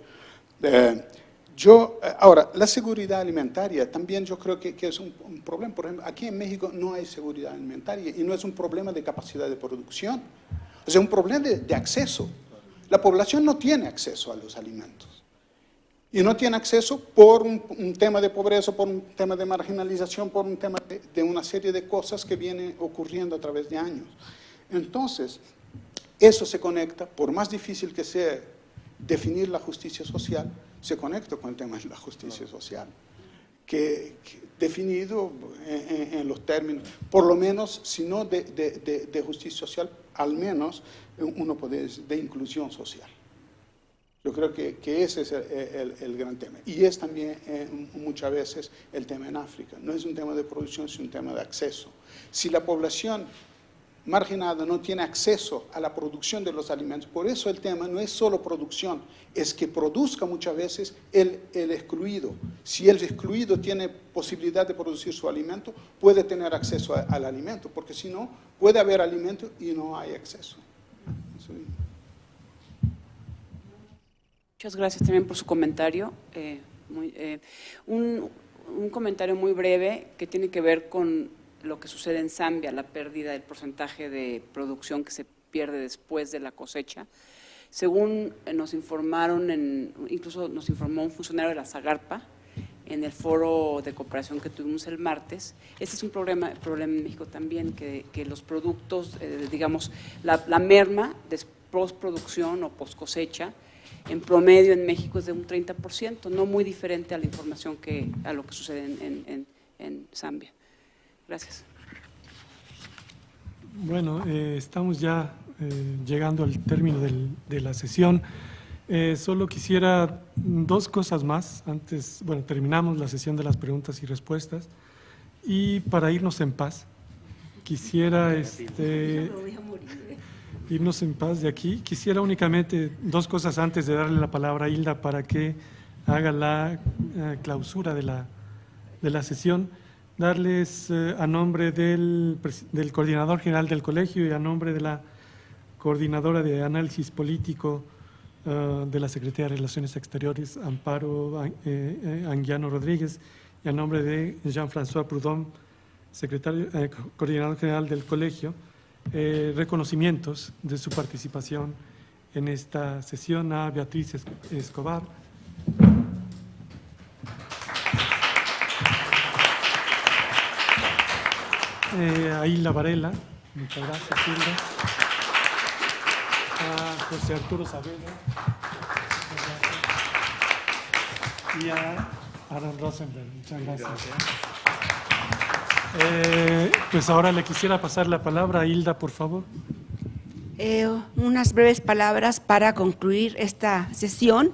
Ahora, la seguridad alimentaria también yo creo que es un problema. Por ejemplo, aquí en México no hay seguridad alimentaria y no es un problema de capacidad de producción, o sea, un problema de acceso. La población no tiene acceso a los alimentos. Y no tiene acceso por un tema de pobreza, por un tema de marginalización, por un tema de una serie de cosas que vienen ocurriendo a través de años. Entonces, eso se conecta, por más difícil que sea definir la justicia social, se conecta con el tema de la justicia social, que definido en los términos, por lo menos, si no de justicia social, al menos uno puede de inclusión social. Yo creo que ese es el gran tema. Y es también muchas veces el tema en África. No es un tema de producción, es un tema de acceso. Si la población marginada no tiene acceso a la producción de los alimentos, por eso el tema no es solo producción, es que produzca muchas veces el excluido. Si el excluido tiene posibilidad de producir su alimento, puede tener acceso al alimento, porque si no, puede haber alimento y no hay acceso. Muchas gracias también por su comentario. Un comentario muy breve que tiene que ver con lo que sucede en Zambia, la pérdida del porcentaje de producción que se pierde después de la cosecha. Según nos informaron, incluso nos informó un funcionario de la Zagarpa en el foro de cooperación que tuvimos el martes, este es un problema en México también, que los productos, digamos, la merma de postproducción o postcosecha, en promedio en México es de un 30%, no muy diferente a la información a lo que sucede en Zambia. Gracias. Bueno, estamos ya llegando al término de la sesión. Solo quisiera dos cosas más antes, bueno, terminamos la sesión de las preguntas y respuestas, y para irnos en paz, quisiera irnos en paz de aquí. Quisiera únicamente dos cosas antes de darle la palabra a Hilda para que haga la clausura de la sesión. Darles a nombre del coordinador general del colegio y a nombre de la coordinadora de análisis político de la Secretaría de Relaciones Exteriores, Amparo Anguiano Rodríguez, y a nombre de Jean-François Prudhomme, coordinador general del colegio, reconocimientos de su participación en esta sesión a Beatriz Escobar, a Hilda Varela, muchas gracias Hilda, a José Arturo Saavedra y a Aaron Rosenberg, muchas gracias. Pues ahora le quisiera pasar la palabra a Hilda, por favor. Unas breves palabras para concluir esta sesión,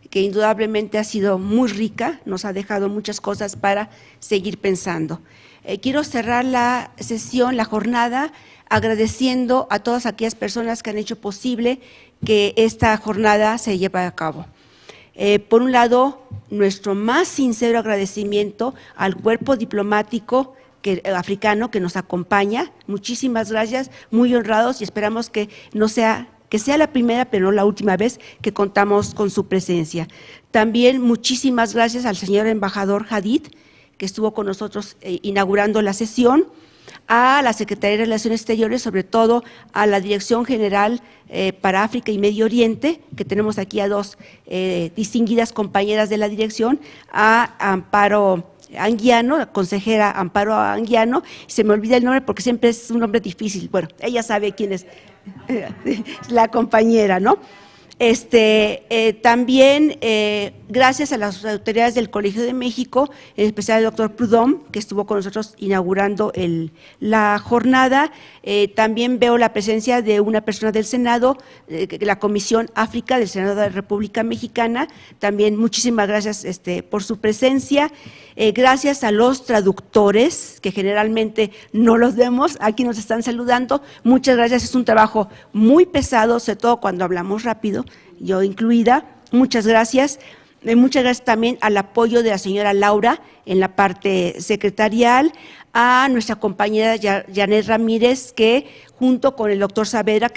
que indudablemente ha sido muy rica, nos ha dejado muchas cosas para seguir pensando. Quiero cerrar la sesión, la jornada, agradeciendo a todas aquellas personas que han hecho posible que esta jornada se lleve a cabo. Por un lado, nuestro más sincero agradecimiento al cuerpo diplomático africano que nos acompaña. Muchísimas gracias, muy honrados, y esperamos que sea la primera, pero no la última vez que contamos con su presencia. También muchísimas gracias al señor embajador Hadid, que estuvo con nosotros inaugurando la sesión, a la Secretaría de Relaciones Exteriores, sobre todo a la Dirección General para África y Medio Oriente, que tenemos aquí a dos distinguidas compañeras de la dirección, a Amparo Anguiano, consejera Amparo Anguiano, se me olvida el nombre porque siempre es un nombre difícil, bueno, ella sabe quién es la compañera, ¿no? También gracias a las autoridades del Colegio de México, en especial el doctor Prudhomme, que estuvo con nosotros inaugurando la jornada. También veo la presencia de una persona del Senado, la Comisión África del Senado de la República Mexicana. También muchísimas gracias por su presencia. Gracias a los traductores, que generalmente no los vemos, aquí nos están saludando. Muchas gracias, es un trabajo muy pesado, sobre todo cuando hablamos rápido, yo incluida. Muchas gracias. Muchas gracias también al apoyo de la señora Laura en la parte secretarial, a nuestra compañera Janet Ramírez, que junto con el doctor Saavedra,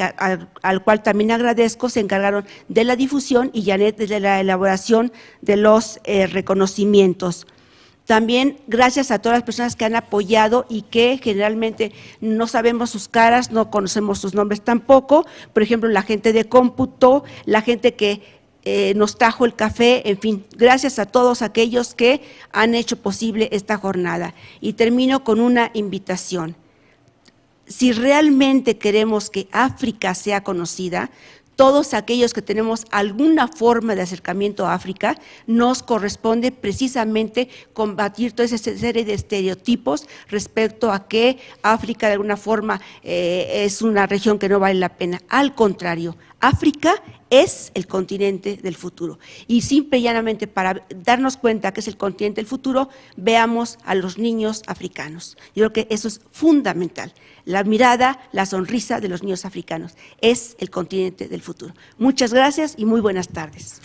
al cual también agradezco, se encargaron de la difusión, y Janet de la elaboración de los reconocimientos. También gracias a todas las personas que han apoyado y que generalmente no sabemos sus caras, no conocemos sus nombres tampoco. Por ejemplo, la gente de cómputo, la gente que nos trajo el café, en fin, gracias a todos aquellos que han hecho posible esta jornada. Y termino con una invitación. Si realmente queremos que África sea conocida, todos aquellos que tenemos alguna forma de acercamiento a África, nos corresponde precisamente combatir toda esa serie de estereotipos respecto a que África de alguna forma es una región que no vale la pena. Al contrario, África es el continente del futuro. Y simple y llanamente, para darnos cuenta que es el continente del futuro, veamos a los niños africanos. Yo creo que eso es fundamental. La mirada, la sonrisa de los niños africanos es el continente del futuro. Muchas gracias y muy buenas tardes.